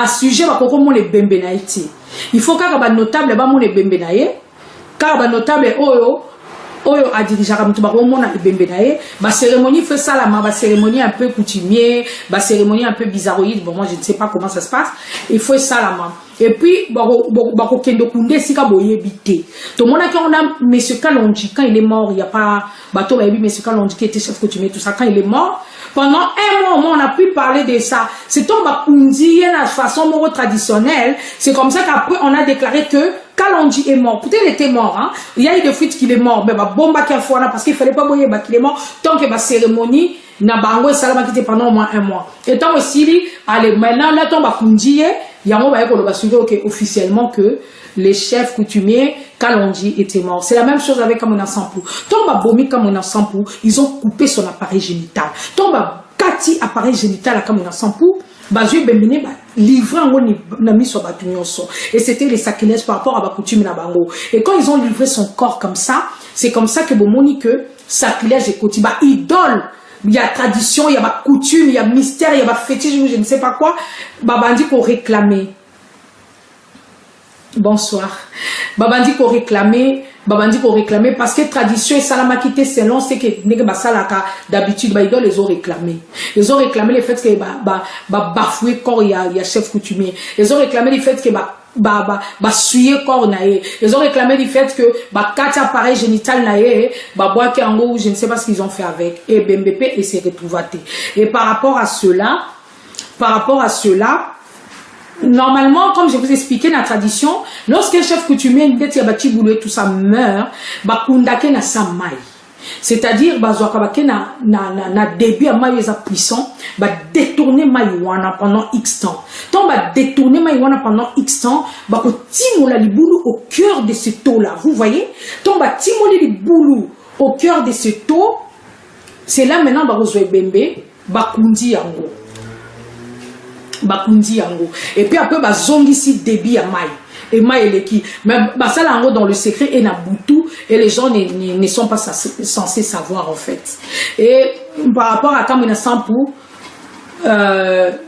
sujet va qu'on les bembenaïti. Il faut que les notables va mon bembenaïe, car les notables oyo a dirigé comme tout le monde a bembenaïe. La cérémonie fait ça la cérémonie un peu coutumier, la cérémonie un peu bizarroïde. Bon, moi je ne sais pas comment ça se passe. Il faut ça la main. Et puis, bako kendo kunde sika boye bité. Tout le monde qui on a monsieur Kalonji quand il est mort, il y a pas bateau baby monsieur Kalonji qui était chef coutumier tout ça quand il est mort. Pendant un mois, on a pu parler de ça. C'est ton bakundi la façon moro traditionnelle. C'est comme ça qu'après on a déclaré que Kalonji est mort. Peut-être il était mort, hein. Il y a eu des fuites qu'il est mort, mais bomba qu'il faut là parce qu'il fallait pas boyer qu'il est mort tant que la cérémonie na bango et salama qui était pendant au moins un mois. Et tant aussi allez maintenant là ton bakundi Yango va officiellement que les chefs coutumiers Kalonji était mort. C'est la même chose avec Kamona Sampou. Tomba Bomi Kamona Sampou, ils ont coupé son appareil génital. Tomba Kati appareil génital à Kamona Sampou, Bazue Bembene livré en nami sur Batunyoso. Et c'était les sacrilèges par rapport à Bakoutume Nabango. Et quand ils ont livré son corps comme ça, c'est comme ça que Bomoni que sacrilège et Kotiba idole. Il y a tradition, il y a coutume, il y a mystère, il y a fétiche, je ne sais pas quoi. Babandi qu'on réclamait. Bonsoir. Babandi qu'on réclamait parce que tradition et salamakité selon c'est que d'habitude ils les ont réclamé. Ils ont réclamé le fait que bafouer corps il y a chef coutumier. Ils ont réclamé le fait que suyer corps naé. Ils ont réclamé du fait que quatre appareil génital naé, bois qui en gros je ne sais pas ce qu'ils ont fait avec et BMBP et s'est retrouvé. Et par rapport à cela normalement, comme je vous expliquais dans la tradition, lorsqu'un chef coutumier, et tout ça meurt, bakundake na samai. C'est-à-dire, na début à maï puissant, détourner maïwana pendant X temps. Tant détourner maïwana pendant X temps, timola li boulou au cœur de ce taux-là. Vous voyez? Tant timola li boulou au cœur de ce taux, c'est là maintenant, bembe, bakundi yango. Bakundi yango. Et puis après, zongisi débit à maï. Et maïleki. Mais ça là dans le secret et na boutou et les gens ne sont pas censés savoir en fait. Et par rapport à Kamina Sampou,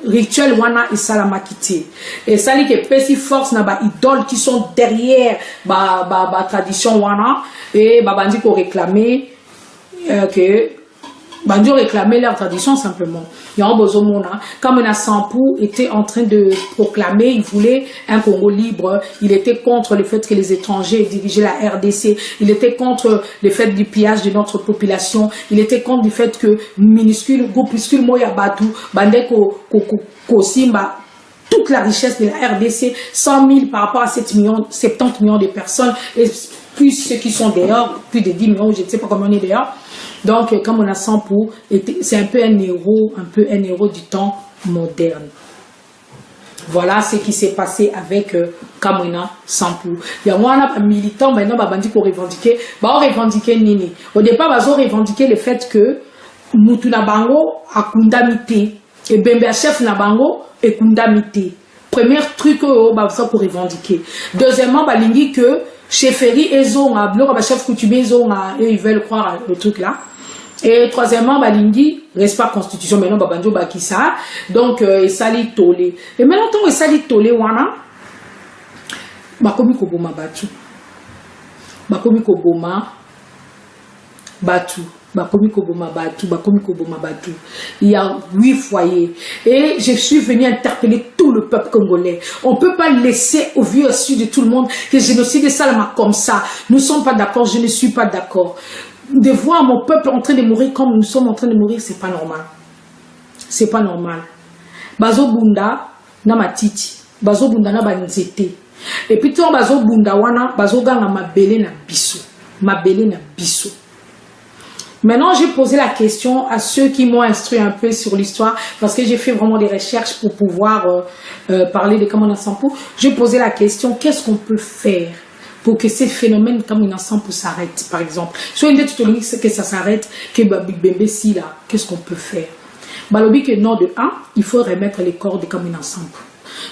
rituel wana et salamakité. Et ça dit que pesi force na ba idoles qui sont derrière ba tradition wana et bandi ko réclamer que Banjo réclamait leur tradition simplement. Comme un Sampou était en train de proclamer, il voulait un Congo libre, il était contre le fait que les étrangers dirigeaient la RDC, il était contre le fait du pillage de notre population, il était contre le fait que minuscule, groupuscule Moya Batou, Bandeko, Kosimba, toute la richesse de la RDC, 100 000 par rapport à 70 millions de personnes, et plus ceux qui sont dehors, plus de 10 millions, je ne sais pas combien on est dehors. Donc, comme on a Sampou, c'est un peu un héros du temps moderne. Voilà ce qui s'est passé avec Kamona Sampou. Il y a un militant, maintenant, on revendiquait Nini. Au départ, on revendiquait le fait que Moutou Nabango a kundamité et Bembe chef Nabango est kundamité. Premier truc pour revendiquer. Deuxièmement, balingi que chefferie et zonga, chef coutumier zonga, et ils veulent croire le truc là. Et troisièmement, balingi reste pas constitution maintenant babanjo bakisa, donc et sali tolé. Et maintenant ton sali tolé wana, bakomi koboma batu, bakomi koboma batu. Il y a 8 foyers. Et je suis venu interpeller tout le peuple congolais. On ne peut pas laisser au vu et su de tout le monde que le génocide est ça comme ça. Nous ne sommes pas d'accord, je ne suis pas d'accord. De voir mon peuple en train de mourir comme nous sommes en train de mourir, c'est pas normal. C'est pas normal. Bazo Bunda na matiti. Bazo Bunda na banzete. Et puis tout Bazo Bunda wana, Bazo ganga mabele na biso. Mabele na biso. Maintenant, j'ai posé la question à ceux qui m'ont instruit un peu sur l'histoire, parce que j'ai fait vraiment des recherches pour pouvoir parler de Kamona Sampou. J'ai posé la question, qu'est-ce qu'on peut faire pour que ces phénomènes Kamona Sampou s'arrêtent, par exemple. Soit une dette que ça s'arrête, que Big Bembe si là, qu'est-ce qu'on peut faire? Balobi que non, de 1, il faut remettre les corps de Kamona Sampou.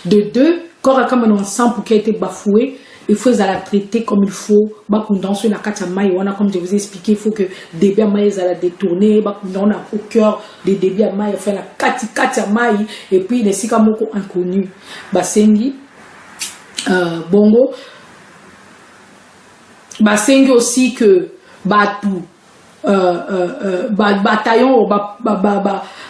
De 2, corps à Kamona Sampou qui a été bafoué, il faut la traiter comme il faut. Comme je vous ai expliqué, il faut que débit à maïs à la détourner. On a au cœur des débits à maïs, enfin la kati à maïs. Et puis les sikamoko inconnus. Basengi, bongo. Basengi aussi que Batou, bataillon,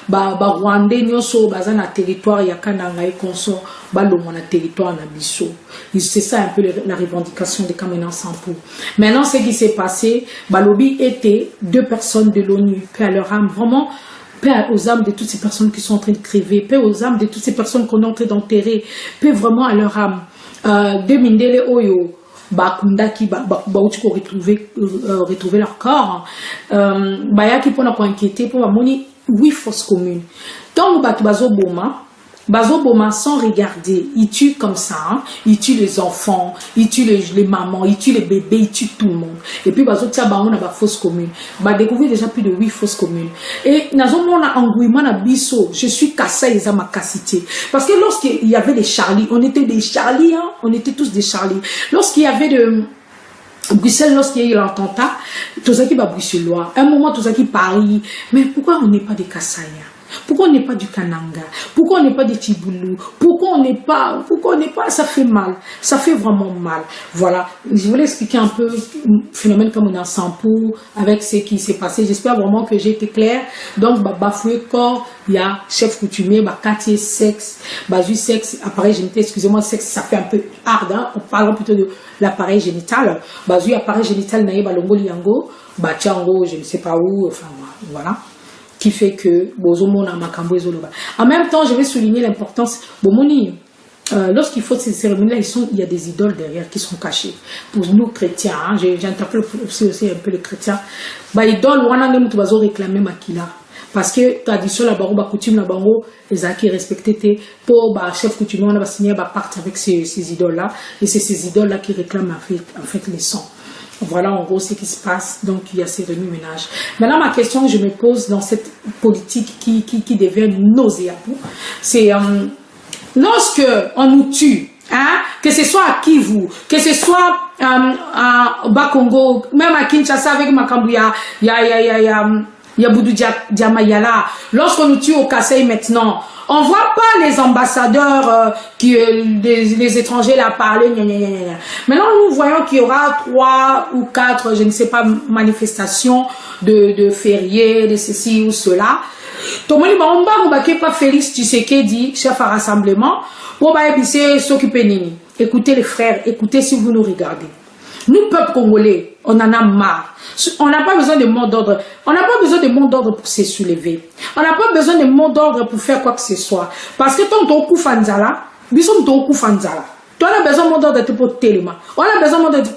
Rwandais, nyoso, bazana territoire, yakananga et consort, balomona territoire na biso. C'est ça un peu la revendication de Kamona Sampou. Maintenant, ce qui s'est passé, Balobi était 2 personnes de l'ONU, paix à leur âme, vraiment, paix aux âmes de toutes ces personnes qui sont en train de crever, paix aux âmes de toutes ces personnes qu'on est en train d'enterrer, paix vraiment à leur âme. De Mindele Oyo, Bakunda qui retrouver leur corps, Bayaki pour nous inquiéter, pour moni 8 fausses communes. Donc, Bazo Boma, sans regarder, ils tuent comme ça, hein? Ils tuent les enfants, ils tuent les mamans, ils tuent les bébés, ils tuent tout le monde. Et puis, Bazo Tiabaon a fausses communes. Découvrir déjà plus de 8 fausses communes. Et, Nazomon a engouillement à Bisso, je suis cassé et ma cassité. Parce que lorsqu'il y avait des Charlie, on était des Charlie, hein? On était tous des Charlie. Lorsqu'il y avait de Bruxelles, lorsqu'il y a eu l'attentat, tout ça qui va bruxellois, un moment tout ça qui Paris, mais pourquoi on n'est pas des Kassaya? Pourquoi on n'est pas du Kananga? Pourquoi on n'est pas des Tiboulou? Pourquoi on n'est pas, ça fait mal, ça fait vraiment mal. Voilà, je voulais expliquer un peu le phénomène comme on a Sampou, avec ce qui s'est passé. J'espère vraiment que j'ai été claire. Donc, bafoué corps, il y a chef coutumier, quartier sexe, basu sexe, appareil génital, excusez-moi, sexe, ça fait un peu hard, hein? On parle plutôt de l'appareil génital. Basu appareil génital, naïe, balongo, liango, batiango, je ne sais pas où, enfin, voilà. Qui fait que en même temps, je vais souligner l'importance lorsqu'il faut ces cérémonies-là, il y a des idoles derrière qui sont cachées. Pour nous chrétiens, hein, j'interpelle aussi un peu les chrétiens. Idole, on a réclamé Makila. Parce que tradition la bango, coutume la bango, les acquis respectés pour chef coutumier, on a signé pacte avec ces idoles-là. Et c'est ces idoles-là qui réclament en fait les sangs. Voilà en gros ce qui se passe, donc il y a ces remue-ménages. Maintenant, ma question que je me pose dans cette politique qui devient nauséabonde, c'est lorsque on nous tue, hein, que ce soit à Kivu, que ce soit à Bakongo, même à Kinshasa avec Makambouya, il y a Il y a Boudou Diamayala. Lorsqu'on nous tue au Kassai maintenant, on ne voit pas les ambassadeurs les étrangers là parler. Maintenant, nous voyons qu'il y aura 3 ou 4, je ne sais pas, manifestations de fériés, de ceci ou cela. Tomoni Baomba, Moubake pas Félix Tshisekedi, chef à rassemblement, pour s'occuper Nini. Écoutez les frères, écoutez si vous nous regardez. Nous, peuple congolais, on en a marre. On n'a pas besoin de mot d'ordre. On n'a pas besoin de mot d'ordre pour se soulever. On n'a pas besoin de mot d'ordre pour faire quoi que ce soit. Parce que ton coup fanzala, bisous ton coup fanzala. Tu as besoin de mot d'ordre pour téléma. On a besoin de mot d'ordre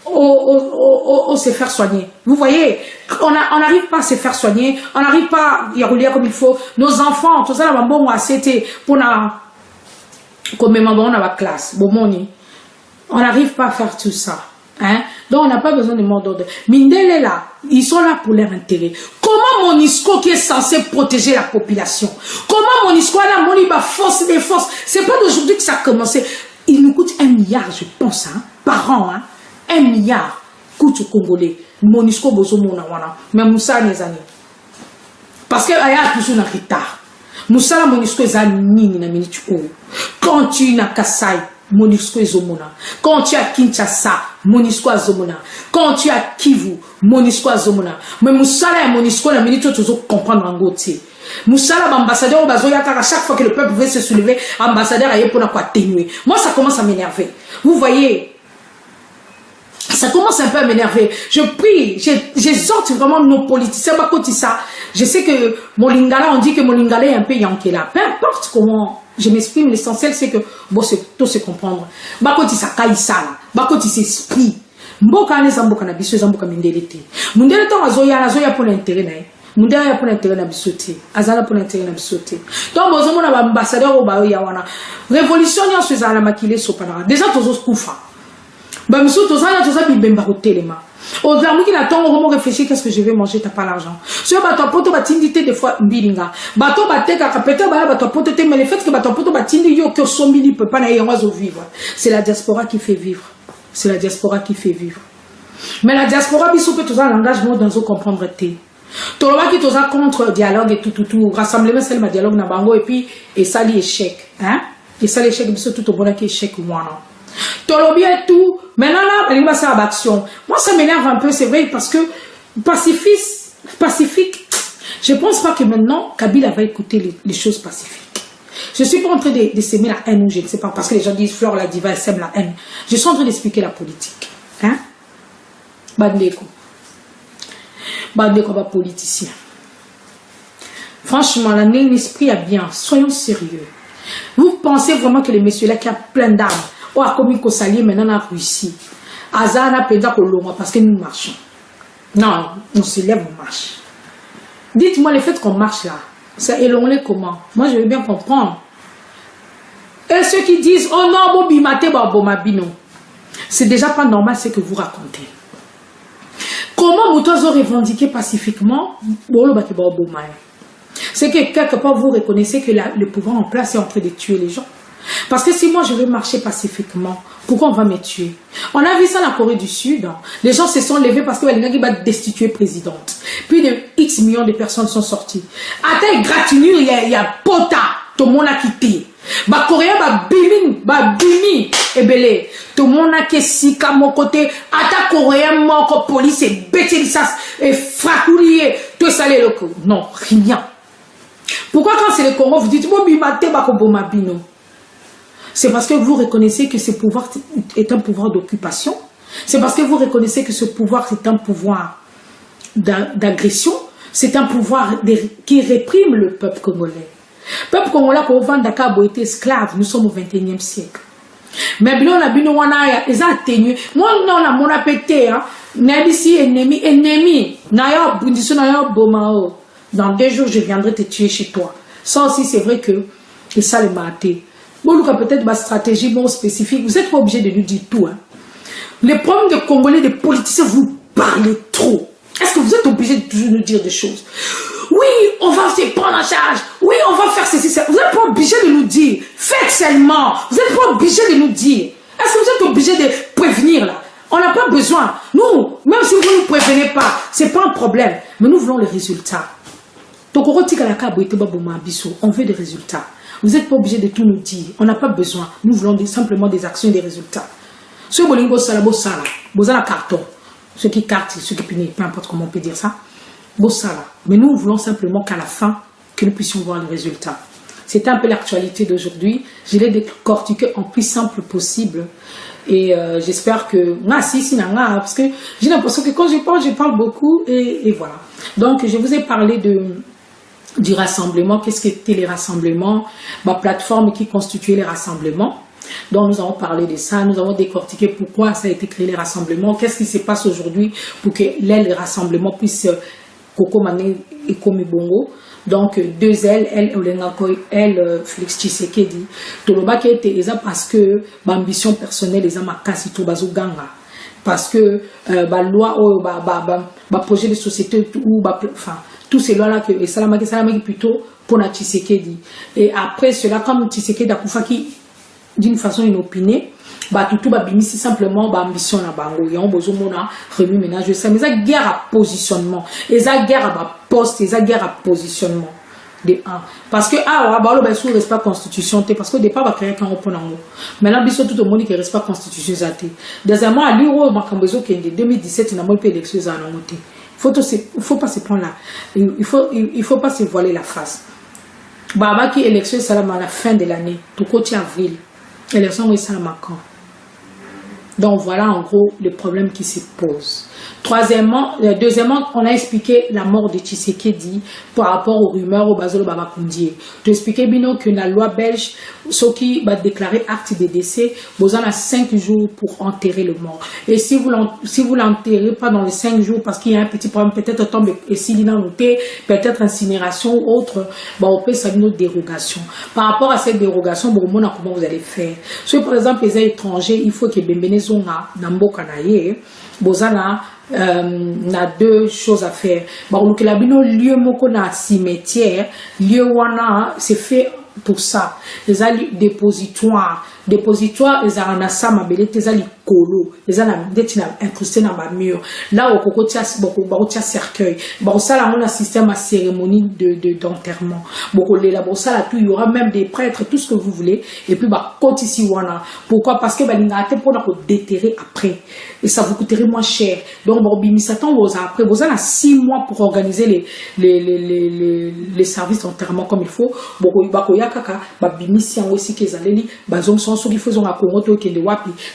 pour se faire soigner. Vous voyez, on n'arrive pas à se faire soigner. On n'arrive pas à y rouler comme il faut. Nos enfants, tout ça, là, bon, c'était pour comme on a la classe. Bon, on n'arrive pas à faire tout ça. Hein? Donc, on n'a pas besoin de mot d'ordre. Mindel est là. Ils sont là pour leur intérêt. Comment Monisco qui est censé protéger la population? Comment Monisco a la monnaie, force des forces? C'est pas d'aujourd'hui que ça a commencé. Il nous coûte 1 milliard, je pense, hein, par an. Hein? 1 milliard coûte au Congolais. Monisco bozo mona wana. Mais Moussa les années. Parce que Aya a toujours un retard. Moussa la Monisco est nini na minute o. Quand tu n'as Kassai, Monisco est zomona. Quand tu as Kinshasa, Monisco est zomona. Quand tu as Kivu, Monisco est zomona. Mais Moussa la Monisco la minute tu dois comprendre en goûter. Moussa la ambassadeur au bazoya car à chaque fois que le peuple veut se soulever, ambassadeur aille pour quoi atténuer. Moi ça commence à m'énerver. Vous voyez. Ça commence un peu à m'énerver. Je prie, j'exhorte vraiment nos politiciens. Je sais que mon lingala, on dit que mon lingala est un peu yankela. Peu importe comment je m'exprime, l'essentiel c'est que bon, c'est tout se comprendre. Bakoti sa kaisala, bakoti s'esprit. Mboka ne zamboka na biso zamboka mindelete. Mindelete azoya pour l'intérêt nae. Mundaya pour l'intérêt na bisoté. Azala pour l'intérêt na bisoté. Donc bozomo na ambassadeur au baoya wana. Révolution nyo se zala makile sopana. Déjà tozo kufa. Bah, monsieur, tout ça, là, tout ça, il au téléma. Au dernier qui attend, on va réfléchir, qu'est-ce que je vais manger, t'as pas l'argent. Sur bateau, poto, batindité, des fois, bilinga. Bateau, batte, capéta, bateau, poto, mais le fait que bateau, poto, batindi, yo, que son mili peut pas n'aller en vivre. C'est la diaspora qui fait vivre. C'est la diaspora qui fait vivre. Mais la diaspora, bisou, peut tout ça, l'engagement dans eux comprendre, t'es. Toloba qui tout ça contre dialogue et tout, rassemblement, c'est le dialogue na bango, et puis, et ça, l'échec, hein. Et ça, l'échec, bisou, tout au bon, qui échec, moi, non. Tolobi et tout. Maintenant là, il va faire action. Moi, ça m'énerve un peu, c'est vrai, parce que pacifique, je pense pas que maintenant, Kabila va écouter les choses pacifiques. Je suis pas en train de s'aimer la haine, ou je ne sais pas, parce que les gens disent Fleur la diva, elle sème la haine. Je suis en train d'expliquer la politique. Hein? Bandeko. Bandeko, politicien. Franchement, l'esprit est bien. Soyons sérieux. Vous pensez vraiment que les messieurs-là qui ont plein d'armes, ou à comme il s'allie maintenant en Russie. Azana penda kolonga parce que nous marchons. Non, on se lève, on marche. Dites-moi le fait qu'on marche là, ça élonge comment? Moi je veux bien comprendre. Et ceux qui disent oh non, bon bimate bomabino, c'est déjà pas normal ce que vous racontez. Comment vous avez revendiqué pacifiquement? C'est que quelque part vous reconnaissez que le pouvoir en place est en train de tuer les gens. Parce que si moi je veux marcher pacifiquement, pourquoi on va me tuer? On a vu ça en Corée du Sud. Hein. Les gens se sont levés parce que Walingaki va destituer présidente. Plus de X millions de personnes sont sorties. À tel gratinure, il y a pota, tout le monde a quitté. Ba Coréen, ba bimi, et belé. Tout le monde a quitté mon côté. À ta Coréen, mon police, et bêté et fracoulier. Tout ça, les locaux. Non, rien. Pourquoi quand c'est le Congo, vous dites, bon, bimate, ba bomabino? C'est parce que vous reconnaissez que ce pouvoir est un pouvoir d'occupation. C'est parce que vous reconnaissez que ce pouvoir est un pouvoir d'agression. C'est un pouvoir qui réprime le peuple congolais. Le peuple congolais, quand on vend Dakar, a été esclave. Nous sommes au 21e siècle. Mais bien, on a bien, on a atténué. Moi, non, on a mon appétit. Nabisi, ennemi. Naya, bundiso, naya, bomao. Dans 2 jours, je viendrai te tuer chez toi. Ça aussi, c'est vrai que c'est ça le maté. Bon, peut-être ma stratégie bon spécifique. Vous n'êtes pas obligé de nous dire tout. Hein. Les problèmes de Congolais, des politiciens, vous parlez trop. Est-ce que vous êtes obligé de toujours nous dire des choses? Oui, on va se prendre en charge. Oui, on va faire ceci, ça. Vous n'êtes pas obligé de nous dire. Faites seulement. Vous n'êtes pas obligé de nous dire. Est-ce que vous êtes obligé de prévenir là? On n'a pas besoin. Nous, même si vous ne nous prévenez pas, ce n'est pas un problème. Mais nous voulons les résultats. Donc, on veut des résultats. Vous n'êtes pas obligé de tout nous dire. On n'a pas besoin. Nous voulons simplement des actions et des résultats. Ceux qui carton, ceux qui cartent, ceux qui punissent, peu importe comment on peut dire ça. Mais nous voulons simplement qu'à la fin, que nous puissions voir les résultats. C'est un peu l'actualité d'aujourd'hui. Je l'ai décortiqué en plus simple possible. Et j'espère que... parce que j'ai l'impression que quand je parle beaucoup. Et voilà. Donc, je vous ai parlé du rassemblement. Qu'est-ce qu'étaient les rassemblements? Ma plateforme qui constituait les rassemblements. Donc, nous avons parlé de ça. Nous avons décortiqué pourquoi ça a été créé les rassemblements. Qu'est-ce qui se passe aujourd'hui pour que les rassemblements puissent... Koko Mané et Komi Bongo. Donc, deux elle Félix Tshisekedi. Toloba qui était parce que l'ambition personnelle les amakasi to bazuganga. Parce que la loi ou projet de société ou enfin tous ces lois là que et salamaki plutôt pour na Tshisekedi. Et après cela comme Tshisekedi a Koufaki d'une façon inopinée. Tout bimisi simplement ambition na bango ya bozo mona remis ménage ça mais ça guerre à positionnement et ça guerre à poste et ça guerre à positionnement de un parce que sous respect constitution parce que départ va créer quand on prend maintenant biso tout le monde qui respecte constitution zate deuxièmement à l'euro makambezo qui en 2017 na moi pe élection za na moté faut pas se prendre là il faut pas se voiler la face baba qui élection ça à la fin de l'année tout côté avril élection oui ça Macron. Donc voilà en gros le problème qui se pose. Deuxièmement, on a expliqué la mort de Tshisekedi par rapport aux rumeurs au Bazolo Babakoundie. Tu expliquais bien que la loi belge, ce qui va déclarer acte de décès, vous en avez 5 jours pour enterrer le mort. Et si vous l'enterrez pas dans les 5 jours parce qu'il y a un petit problème, peut-être tombe et s'il y a noté, peut-être incinération ou autre, on peut faire une autre dérogation. Par rapport à cette dérogation, comment vous allez faire? Si par exemple les étrangers, il faut que Bembenezonga, Namboka Naye, Bozana, na deux choses à faire. Le lieu moko na cimetière, lieu wana c'est fait pour ça. Les dépositoires, les aranasa mabele, les colo, les detina incrusté dans ma mur. Là au coco tia cercueil. Ça là on a un système à cérémonie d'enterrement. Là ça là tout il y aura même des prêtres tout ce que vous voulez et puis côté ici wana. Pourquoi? Parce que l'ingate pour déterrer après et ça vous coûterait moins cher. Donc bimisatan vous après vous avez 6 mois pour organiser les services d'enterrement comme il faut.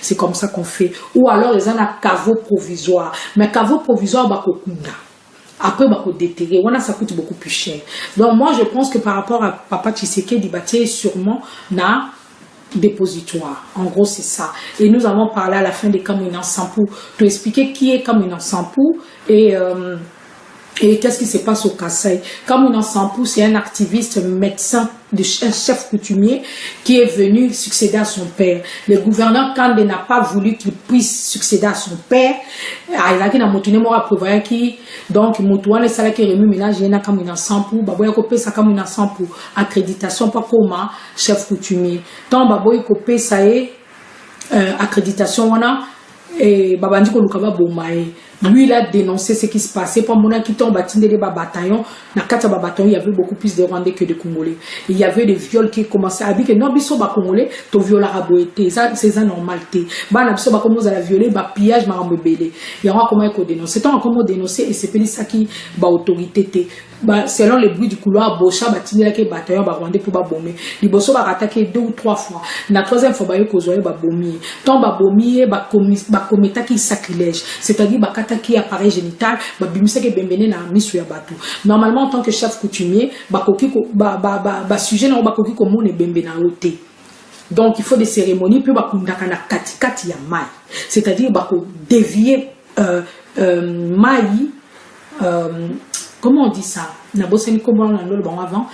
C'est comme ça qu'on fait. Ou alors les gens a caveau provisoire. Mais caveau provisoire après déterrer, ça coûte beaucoup plus cher. Donc moi je pense que par rapport à Papa Tshisekedi bâtir sûrement na dépositoire. En gros c'est ça. Et nous avons parlé à la fin de Kamina Sampou pour expliquer qui est Kamina Sampou et qu'est-ce qui se passe au Kasaï. Kamina Sampou, c'est un activiste médecin, un chef coutumier qui est venu succéder à son père. Le gouverneur Kandé n'a pas voulu qu'il puisse succéder à son père. Il a motivé moi prévoir qui donc moutouane les salaires qui remis ménage il y a Kamina Sampou baboya kopé sa Kamina Sampou accréditation pas comme chef coutumier. Tant baboya kopé ça est accréditation wana et babandi ko lukaba bomaye. Lui, il a dénoncé ce qui se passait. Pour mon qui tombe des bataillons, dans 4 bataillons, il y avait beaucoup plus de Rwandais que de Congolais. Il y avait des viols qui commençaient à dire que non, biso ba Congolais, to viol araboité. Ça, c'est ça normalité. Bah, na biso ba comme nous allons violer, bah pillage, ma rebelle. Il y aura comment il faut dénoncer. Tant comment dénoncer et c'est pas ça qui ba autorité. Bah, selon les bruits du couloir, Bocha, bah, tiner que bataillon, bah, Rwandais pour ba bomber. Les bosso ba attaquer 2 ou 3 fois. La 3e fois, bah, yo kozoye ba bomber. Tant ba bomber, bah, commettre qui sacrilège. C'est-à-dire, bah, qui appareil génital normalement en tant que chef coutumier sujet na bakoki comme on bembe na ote donc il faut des cérémonies puis bakundaka katikati ya mai c'est-à-dire dévier mai comment on dit ça na boseni comment on l'a bon avant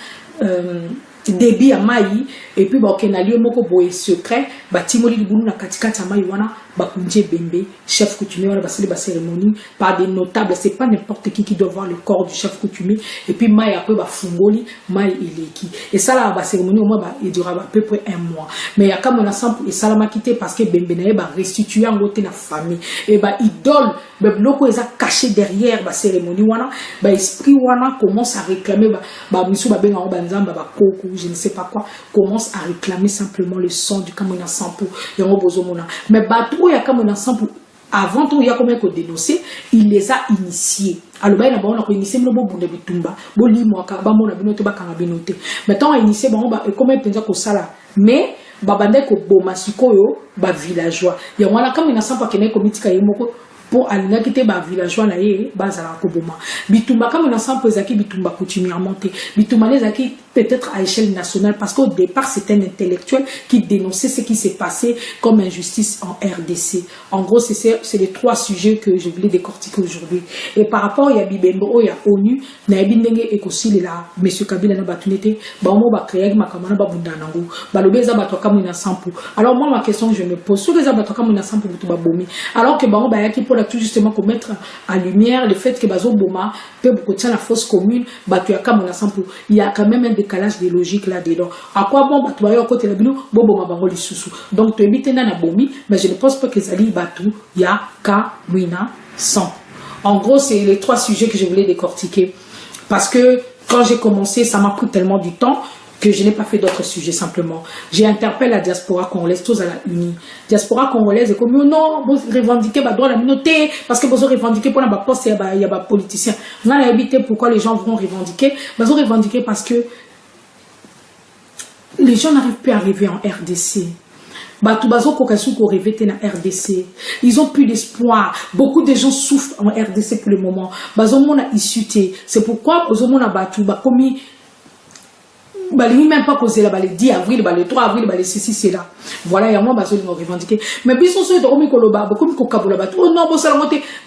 débit à mai et puis kenalio moko boye secret timoli libulu na katikati ya mai wana Bakunje Bembe, chef coutumier, on a passé la cérémonie par des notables. C'est pas n'importe qui doit voir le corps du chef coutumier. Et puis, Maï après, Fungoli, Maï il est qui. Et ça, là, la cérémonie, au moins, il durera à peu près 1 mois. Mais il y a comme un ensemble, et ça l'a quitté parce que Bembe n'a restitué en côté la famille. Et idole, bloco, ils ont caché derrière la cérémonie, esprit, commence à réclamer, je ne sais pas quoi, commence à réclamer simplement le son du Kamuna Sampo. Mais bateau, il y a Kamuna Sampo. Avant tout, il y a combien de dénoncés, il les a initiés. Alors, il y a initié le bon de Bitumba. Maintenant, on a initié, comment il pense que ça là. Mais, babande ko bomasiko yo, ba villageois. Il y a un comme il n'a pas qu'un comité qui pour aller quitter ba villageois là et bazala ko boma. Bitumba comme il n'a pas zaki bitumba coutumier monter. Bitumba les zaki peut-être à échelle nationale parce qu'au départ c'était un intellectuel qui dénonçait ce qui s'est passé comme injustice en RDC. En gros c'est les 3 sujets que je voulais décortiquer aujourd'hui. Et par rapport il y a Bibembo, il y a ONU, na bindenge ekosili là monsieur Kabila na batunete, ba mo ba créer ma kamana ba bundanango, ba lobeza ba toka mona sampu. Alors moi ma question que je me pose, sur les abatoka mona sampu to ba bomi. Alors que ba mo ba yaki pour tout justement pour mettre en lumière le fait que bazo boma peut beaucoup tient la fosse commune, ba tu yaka mona sampu. Il y a quand même un décalage de logique là-dedans. À quoi bon, bah, tu vas côté la bilo, bon, bon, sous. Donc, tu évites na bomi, mais je ne pense pas que ça dit batou, ya, ka, wina, sans. En gros, c'est les 3 sujets que je voulais décortiquer. Parce que quand j'ai commencé, ça m'a pris tellement du temps que je n'ai pas fait d'autres sujets simplement. J'ai interpellé la diaspora congolaise, tous à la unie. Diaspora congolaise est comme, non, vous revendiquez le droit de la minorité, parce que vous revendiquez pour la poste, il y a des politiciens. On a évité pourquoi les gens vont revendiquer. Vous revendiquez parce que les gens n'arrivent plus à arriver en RDC. Ils ont plus d'espoir. Beaucoup de gens souffrent en RDC pour le moment. C'est pourquoi même pas causé là, le 10 avril, le 3 avril, le ceci, c'est là. Voilà, il y a moi, je vais revendiquer. Mais bien sûr,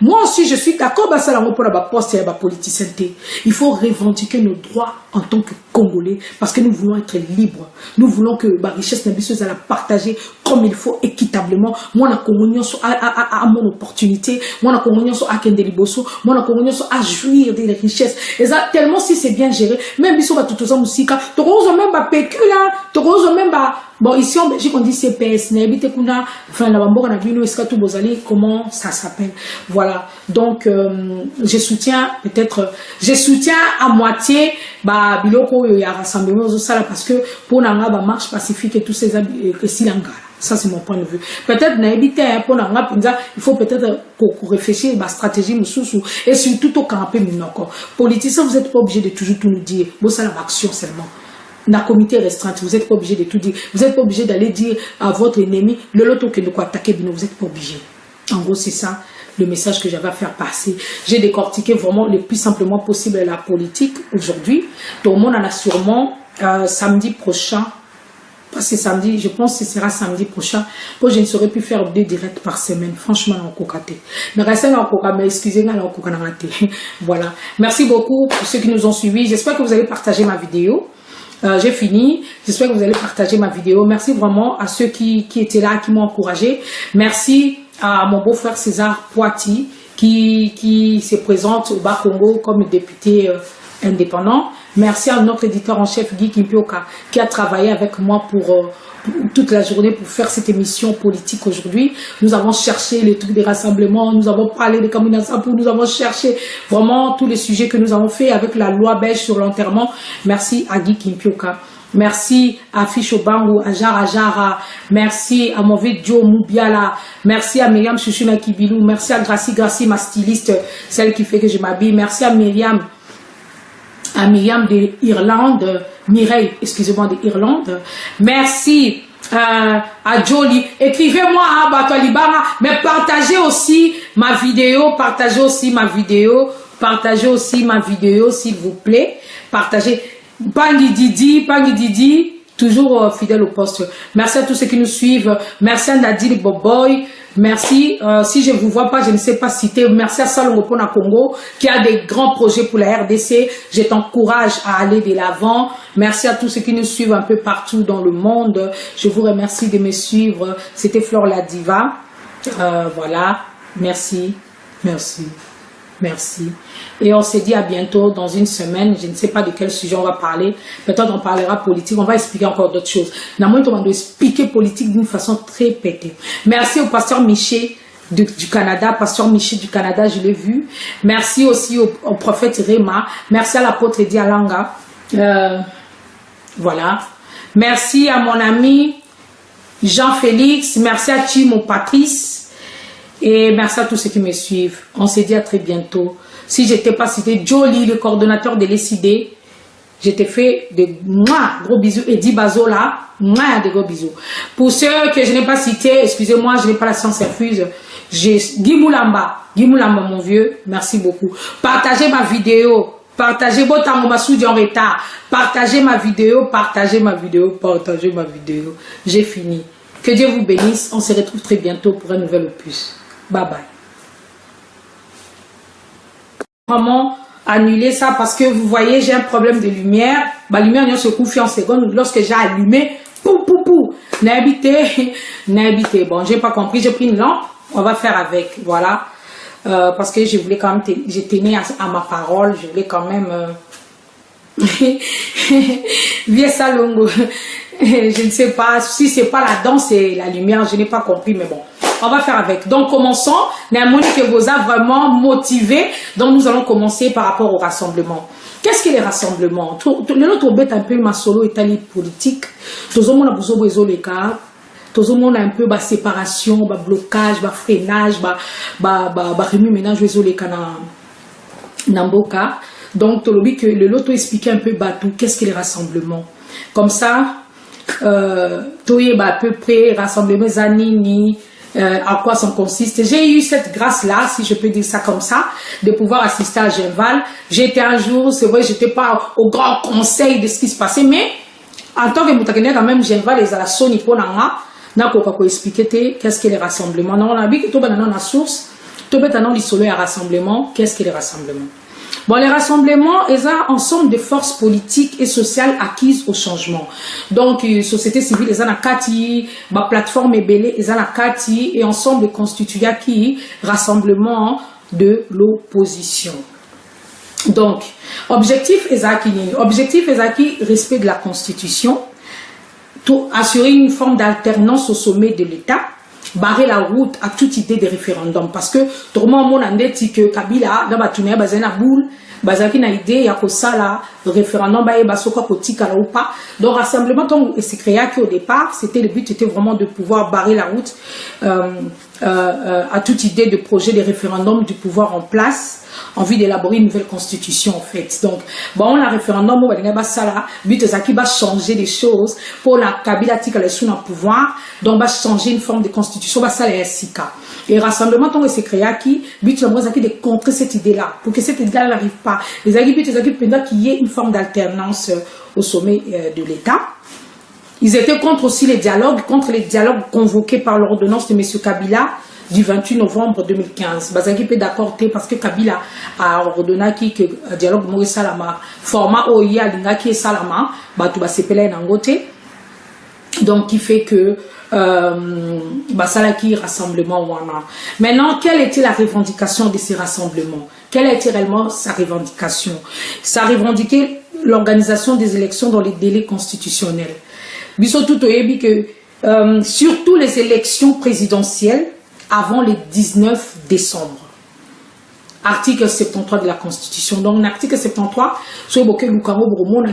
moi aussi, je suis d'accord, pour la poste et la politicien. Il faut revendiquer nos droits en tant que Congolais, parce que nous voulons être libres. Nous voulons que la richesse n'ambitieuse à la partager comme il faut, équitablement. Moi, la communion à mon opportunité. Moi, la communion à Kendeliboso. Moi, la communion à jouir des richesses. Et ça, tellement si c'est bien géré, même si on va tout ça, musique, même pas PQ là, même pas. Bon, ici en Belgique, on dit CPS, enfin, la Bambo, on a vu, comment ça s'appelle. Voilà. Donc, je soutiens peut-être, je soutiens à moitié, Biloko, il y a rassemblement aux salles parce que pour la marche pacifique et tous ces silanga. Ça, c'est mon point de vue. Peut-être, il faut peut-être réfléchir à la stratégie, et surtout au campé, politiciens, vous n'êtes pas obligé de toujours tout nous dire. Bon, c'est l'action seulement. Dans le comité restreint, vous n'êtes pas obligé de tout dire. Vous n'êtes pas obligé d'aller dire à votre ennemi, le loto que nous attaquer, vous n'êtes pas obligé. En gros, c'est ça le message que j'avais à faire passer. J'ai décortiqué vraiment le plus simplement possible la politique aujourd'hui. Tout le monde en a sûrement samedi prochain. C'est samedi, je pense que ce sera samedi prochain. Moi, je ne saurais plus faire 2 directs par semaine. Franchement, mais restez là encore, mais excusez-moi, voilà. Merci beaucoup pour ceux qui nous ont suivis. J'espère que vous allez partager ma vidéo. J'ai fini. J'espère que vous allez partager ma vidéo. Merci vraiment à ceux qui étaient là, qui m'ont encouragé. Merci à mon beau-frère César Poiti qui se présente au Bas-Congo comme député indépendant. Merci à notre éditeur en chef Guy Kimpioka qui a travaillé avec moi pour toute la journée pour faire cette émission politique aujourd'hui. Nous avons cherché les trucs des rassemblements, nous avons parlé des Kamuna, nous avons cherché vraiment tous les sujets que nous avons fait avec la loi belge sur l'enterrement. Merci à Guy Kimpioka. Merci à Fishobangu, à Jara, merci à Mauvais Joe Moubiala, merci à Myriam Chouchouna Kibilou, merci à Gracie, ma styliste, celle qui fait que je m'habille, merci à Myriam de Irlande, Mireille, excusez-moi, de Irlande, merci à Jolie, écrivez-moi à Batoualibara, mais partagez aussi ma vidéo, s'il vous plaît, partagez. Pangui Didi, toujours fidèle au poste. Merci à tous ceux qui nous suivent. Merci à Nadine Boboy. Merci. Si je ne vous vois pas, je ne sais pas citer. Merci à Salon Opona Congo qui a des grands projets pour la RDC. Je t'encourage à aller de l'avant. Merci à tous ceux qui nous suivent un peu partout dans le monde. Je vous remercie de me suivre. C'était Flore la Diva. Voilà, merci, merci, merci. Et on s'est dit à bientôt dans une semaine. Je ne sais pas de quel sujet on va parler. Peut-être on parlera politique. On va expliquer encore d'autres choses. On va expliquer politique d'une façon très pétée. Merci au pasteur Miché du Canada, pasteur Miché du Canada, je l'ai vu. Merci aussi au prophète Réma. Merci à l'apôtre Eddie Alanga. Voilà. Merci à mon ami Jean-Félix. Merci à Timo Patrice. Et merci à tous ceux qui me suivent. On s'est dit à très bientôt. Si je n'étais pas cité, Jolie, le coordonnateur de l'ECD, je t'ai fait de gros bisous. Eddie Bazola, de gros bisous. Pour ceux que je n'ai pas cités, excusez-moi, je n'ai pas la science infuse. J'ai Guy Moulamba, mon vieux, merci beaucoup. Partagez ma vidéo. Partagez en retard. Partagez ma vidéo, partagez ma vidéo, partagez ma vidéo. J'ai fini. Que Dieu vous bénisse. On se retrouve très bientôt pour un nouvel opus. Bye bye. Vraiment annuler ça parce que vous voyez, j'ai un problème de lumière. Ma lumière ne se confie en seconde. Lorsque j'ai allumé, pou. N'habitez. Bon, j'ai pas compris. J'ai pris une lampe. On va faire avec. Voilà. Parce que je voulais quand même, je tenais à ma parole. Je voulais quand même. Viens ça longo. Je ne sais pas si c'est pas la danse et la lumière. Je n'ai pas compris, mais bon. On va faire avec. Donc, commençons. Néanmoins, que vous a vraiment motivé. Donc, nous allons commencer par rapport au rassemblement. Qu'est-ce que les rassemblements? Le autre bête un peu ma solo étalé politique. Tout le monde a besoin de les cas. Tout le monde a un peu de séparation, de blocage, de freinage, de remis ménage les cas dans Boka. Donc, le l'autre expliquer un peu tout. Qu'est-ce que les rassemblements? Comme ça, toye à peu près rassemblement zanini. À quoi ça consiste. J'ai eu cette grâce-là, si je peux dire ça comme ça, de pouvoir assister à Genval. J'étais un jour, c'est vrai, j'étais pas au grand conseil de ce qui se passait, mais en tant que moutakene, quand même, Genval, les alassons, ils font n'a pas expliquer qu'est-ce que les rassemblements. Non, on a vu que tout le monde a la source, tout le monde a solo à rassemblement. Qu'est-ce que les rassemblements? Bon, les rassemblements, ils ont ensemble de forces politiques et sociales acquises au changement. Donc, société civile, ils ont la CATI, plateforme ébélée, ils ont la CATI, et ensemble constitué qui rassemblement de l'opposition. Donc, objectif qui respect de la Constitution, pour assurer une forme d'alternance au sommet de l'État, barrer la route à toute idée de référendum parce que tout le monde a dit que Kabila dans batouné bazana boule bazaki na idée ya ko sala référendum ba e basoko kotika la ou pas. Donc rassemblement donc c'est créé qu'au départ c'était le but était vraiment de pouvoir barrer la route à toute idée de projet de référendum du pouvoir en place en vue d'élaborer une nouvelle constitution en fait. Donc bon la référendum on va sala but zaki va changer les choses pour la Kabila tika le sous pouvoir donc va changer une forme de constitution va sala sika. Et rassemblement donc c'est créé qui but la zaki de contrer cette idée là pour que cette idée là n'arrive pas. Les zaki but zaki pendant qu'il y ait une forme d'alternance au sommet de l'État. Ils étaient contre aussi les dialogues convoqués par l'ordonnance de M. Kabila du 28 novembre 2015. Bazaki peut d'accord parce que Kabila a ordonné que le dialogue Maurice Salama, format OIA Linga qui est Salama, tout va s'épeler Nangote. Donc, qui fait que Salaki rassemblement wana. Maintenant, quelle était la revendication de ces rassemblements? Quelle a été réellement sa revendication? Ça revendiquait l'organisation des élections dans les délais constitutionnels. Surtout surtout les élections présidentielles avant le 19 décembre. Article 73 de la Constitution. Donc, l'article 73, sur lequel nous avons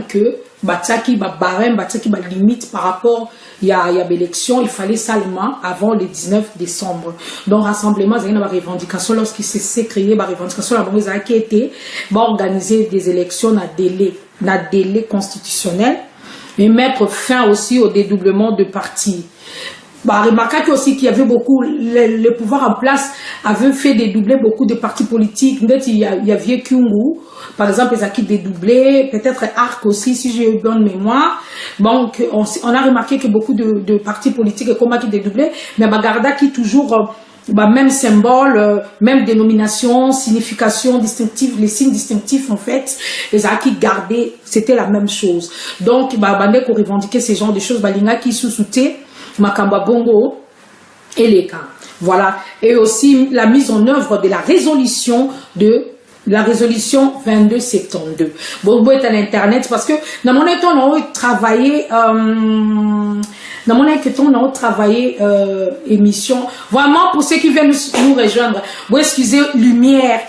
que Batsaki, barème, Batsaki, limite par rapport à l'élection, il fallait seulement avant le 19 décembre. Donc, rassemblement, il y a une revendication lorsqu'il s'est créé, une revendication, qui a été organiser des élections dans délai constitutionnel et mettre fin aussi au dédoublement de partis. Remarquez aussi qu'il y avait beaucoup, le pouvoir en place avait fait dédoubler beaucoup de partis politiques. Il y avait Kyungu, par exemple, ils ont dédoublé, peut-être ARC aussi, si j'ai eu bonne mémoire. Donc, on a remarqué que beaucoup de partis politiques et comment qui dédoublaient, mais Bagarda qui toujours, même symbole, même dénomination, signification distinctive, les signes distinctifs en fait, les acquis gardés, c'était la même chose. Donc, Bandé qu'on revendiquait ces genres de choses, Balinga qui sous-soutait, Makamba Bongo et les cas. Voilà. Et aussi la mise en œuvre de la résolution 2272. Bon, vous êtes à l'internet parce que dans mon état, on a travaillé, émission. Vraiment, pour ceux qui viennent nous rejoindre, vous excusez, lumière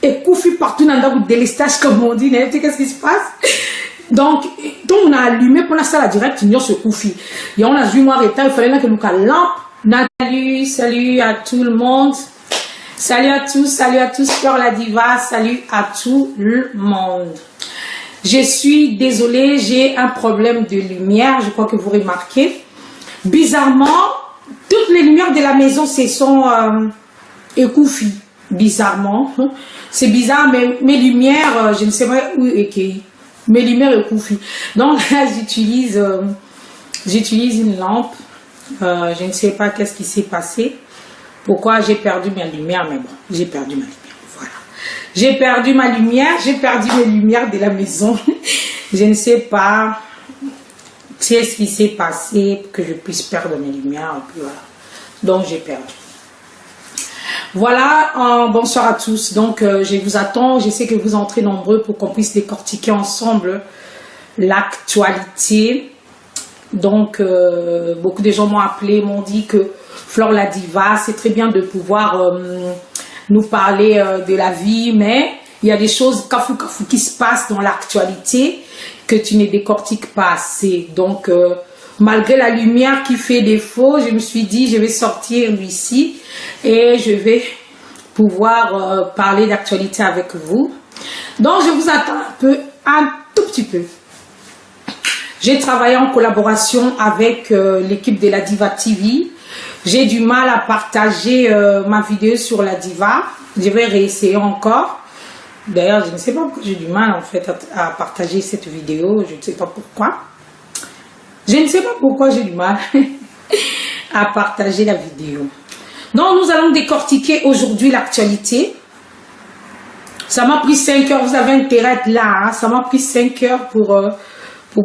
et Koufi partout dans le délestage, comme on dit, qu'est-ce qui se passe? Donc, on a allumé pour la salle direct, il y a ce Koufi. Et on a vu moi, il fallait que nous la lampe. Salut à tout le monde. Salut à tous, Fleur la Diva, salut à tout le monde. Je suis désolée, j'ai un problème de lumière, je crois que vous remarquez. Bizarrement, toutes les lumières de la maison se sont écouffées. Bizarrement, c'est bizarre, mais mes lumières, je ne sais pas où est mes lumières écouffées. Donc là, j'utilise une lampe. Je ne sais pas qu'est-ce qui s'est passé. Pourquoi j'ai perdu ma lumière, mais bon, j'ai perdu ma lumière. Voilà. J'ai perdu ma lumière, j'ai perdu mes lumières de la maison. Je ne sais pas qu'est-ce qui s'est passé pour que je puisse perdre mes lumières. Et puis voilà. Donc j'ai perdu. Voilà, bonsoir à tous. Donc je vous attends, je sais que vous entrez nombreux pour qu'on puisse décortiquer ensemble l'actualité. Donc beaucoup de gens m'ont appelé, m'ont dit que Fleur la Diva, c'est très bien de pouvoir nous parler de la vie, mais il y a des choses kafou qui se passent dans l'actualité que tu ne décortiques pas assez. Donc malgré la lumière qui fait défaut, je me suis dit je vais sortir ici et je vais pouvoir parler d'actualité avec vous. Donc je vous attends un tout petit peu. J'ai travaillé en collaboration avec l'équipe de la Diva TV. J'ai du mal à partager ma vidéo sur la Diva. Je vais réessayer encore. D'ailleurs, je ne sais pas pourquoi j'ai du mal en fait à partager cette vidéo. Je ne sais pas pourquoi. Je ne sais pas pourquoi j'ai du mal à partager la vidéo. Donc, nous allons décortiquer aujourd'hui l'actualité. Ça m'a pris 5 heures. Vous avez intérêt à être là. Hein? Ça m'a pris 5 heures pour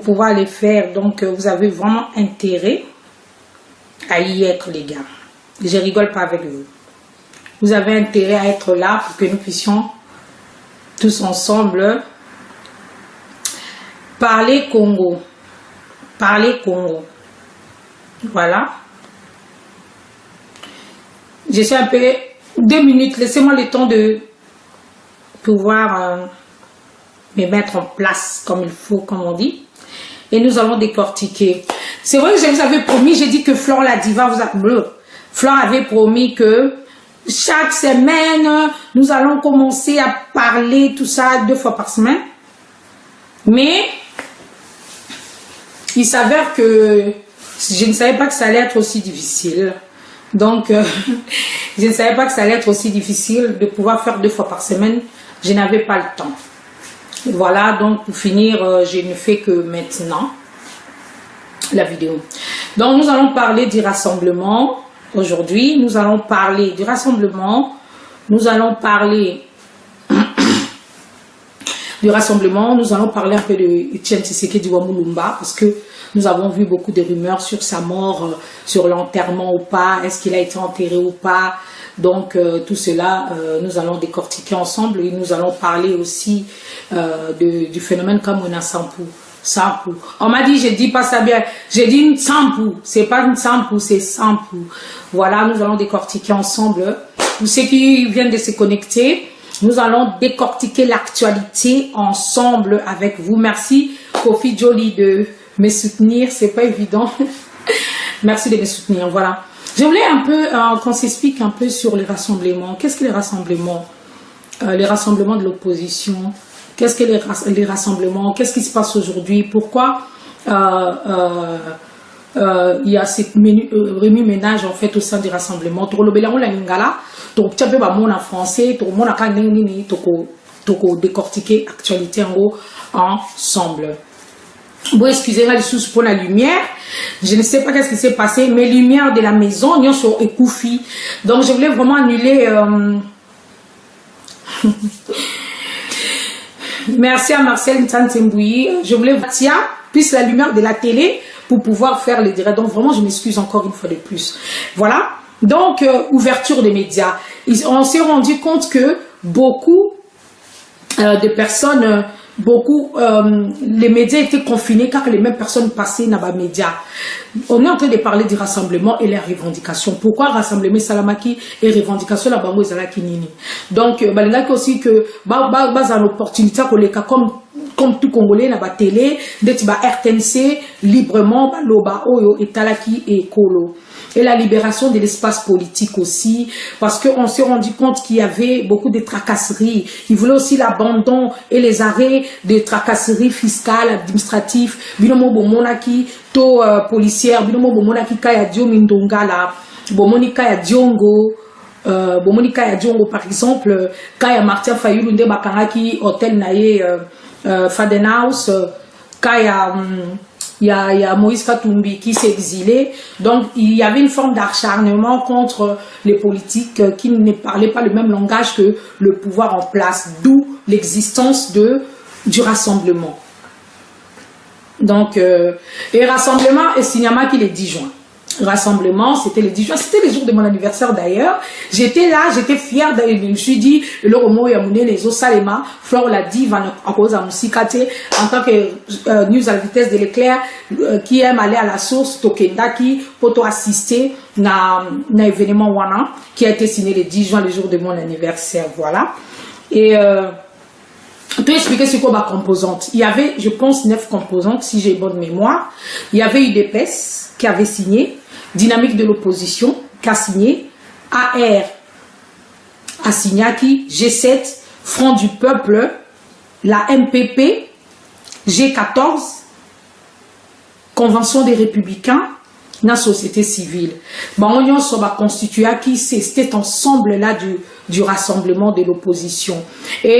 pouvoir les faire. Donc, vous avez vraiment intérêt à y être, les gars. Je rigole pas avec vous. Vous avez intérêt à être là pour que nous puissions tous ensemble parler Congo. Parler Congo. Voilà. Je suis un peu... 2 minutes. Laissez-moi le temps de pouvoir me mettre en place comme il faut, comme on dit. Et nous allons décortiquer. C'est vrai que je vous avais promis, j'ai dit que Fleur la Diva Fleur avait promis que chaque semaine, nous allons commencer à parler tout ça 2 fois par semaine. Mais il s'avère que je ne savais pas que ça allait être aussi difficile. Donc, je ne savais pas que ça allait être aussi difficile de pouvoir faire 2 fois par semaine. Je n'avais pas le temps. Voilà, donc pour finir, je ne fais que maintenant la vidéo. Donc nous allons parler du rassemblement aujourd'hui. Nous allons parler du rassemblement. Nous allons parler du rassemblement. Nous allons parler un peu de Etienne Tshisekedi Wamulumba parce que nous avons vu beaucoup de rumeurs sur sa mort, sur l'enterrement ou pas, est-ce qu'il a été enterré ou pas. Donc tout cela, nous allons décortiquer ensemble et nous allons parler aussi du phénomène Kamwina Sampou. Sampou. On m'a dit, je dis pas ça bien, j'ai dit une Sampou, c'est pas une Sampou, c'est Sampou. Voilà, nous allons décortiquer ensemble. Pour ceux qui viennent de se connecter, nous allons décortiquer l'actualité ensemble avec vous. Merci Kofi Jolie de me soutenir, c'est pas évident. Merci de me soutenir, voilà. Je voulais un peu qu'on s'explique un peu sur les rassemblements. Qu'est-ce que les rassemblements? Les rassemblements de l'opposition. Qu'est-ce que les rassemblements? Qu'est-ce qui se passe aujourd'hui? Pourquoi il y a cette remue-ménage en fait au sein du rassemblement? En français, décortiquer l'actualité en gros ensemble. Bon, excusez-moi les sous pour la lumière. Je ne sais pas qu'est-ce qui s'est passé. Mes lumières de la maison, ils sont écouffées. Donc, je voulais vraiment annuler. Merci à Marcel Ntantembouyi. Je voulais tiens, plus la lumière de la télé pour pouvoir faire les directs. Donc, vraiment, je m'excuse encore une fois de plus. Voilà. Donc, ouverture des médias. On s'est rendu compte que beaucoup de personnes, les médias étaient confinés car les mêmes personnes passaient dans les médias. On est en train de parler du rassemblement et les revendications. Pourquoi rassemblement Salamaki et revendications la bango ezalaki nini? Donc, balingaki aussi que une opportunité comme tout Congolais na ba télé, d'être ba RTNC librement ba loba oyo etalaki et kolo. Et la libération de l'espace politique aussi, parce qu'on s'est rendu compte qu'il y avait beaucoup de tracasseries. Ils voulaient aussi l'abandon et les arrêts de tracasseries fiscales, administratives, binomo bomonaki, to policière, binomo bomonaki kaya dio mindonga la, bomonika ya diongo, bomonika ya diongo par exemple, kaya Martin Fayulu nde bakangaki hôtel naye Fadenhouse, kaya il y a Moïse Katumbi qui s'est exilé. Donc, il y avait une forme d'acharnement contre les politiques qui ne parlaient pas le même langage que le pouvoir en place, d'où l'existence du rassemblement. Donc, et rassemblement, et Signama qui est le 10 juin. Rassemblement, c'était le 10 juin, c'était le jour de mon anniversaire d'ailleurs. J'étais là, j'étais fière, je me suis dit, le Romo Yamoune, les Osalema, Flore l'a dit, en cause à Moussikate, en tant que news à la vitesse de l'éclair, qui aime aller à la source, Tokendaki, pour assister à un événement Wana, qui a été signé le 10 juin, le jour de mon anniversaire, voilà. Et, pour expliquer ce quoi ma composante. Il y avait, je pense, 9 composantes, si j'ai bonne mémoire. Il y avait UDPS qui avait signé, Dynamique de l'opposition qui a signé, AR a signé, G7, Front du Peuple, la MPP, G14, Convention des Républicains, la société civile. On a constitué qui c'était ensemble là du rassemblement de l'opposition. Et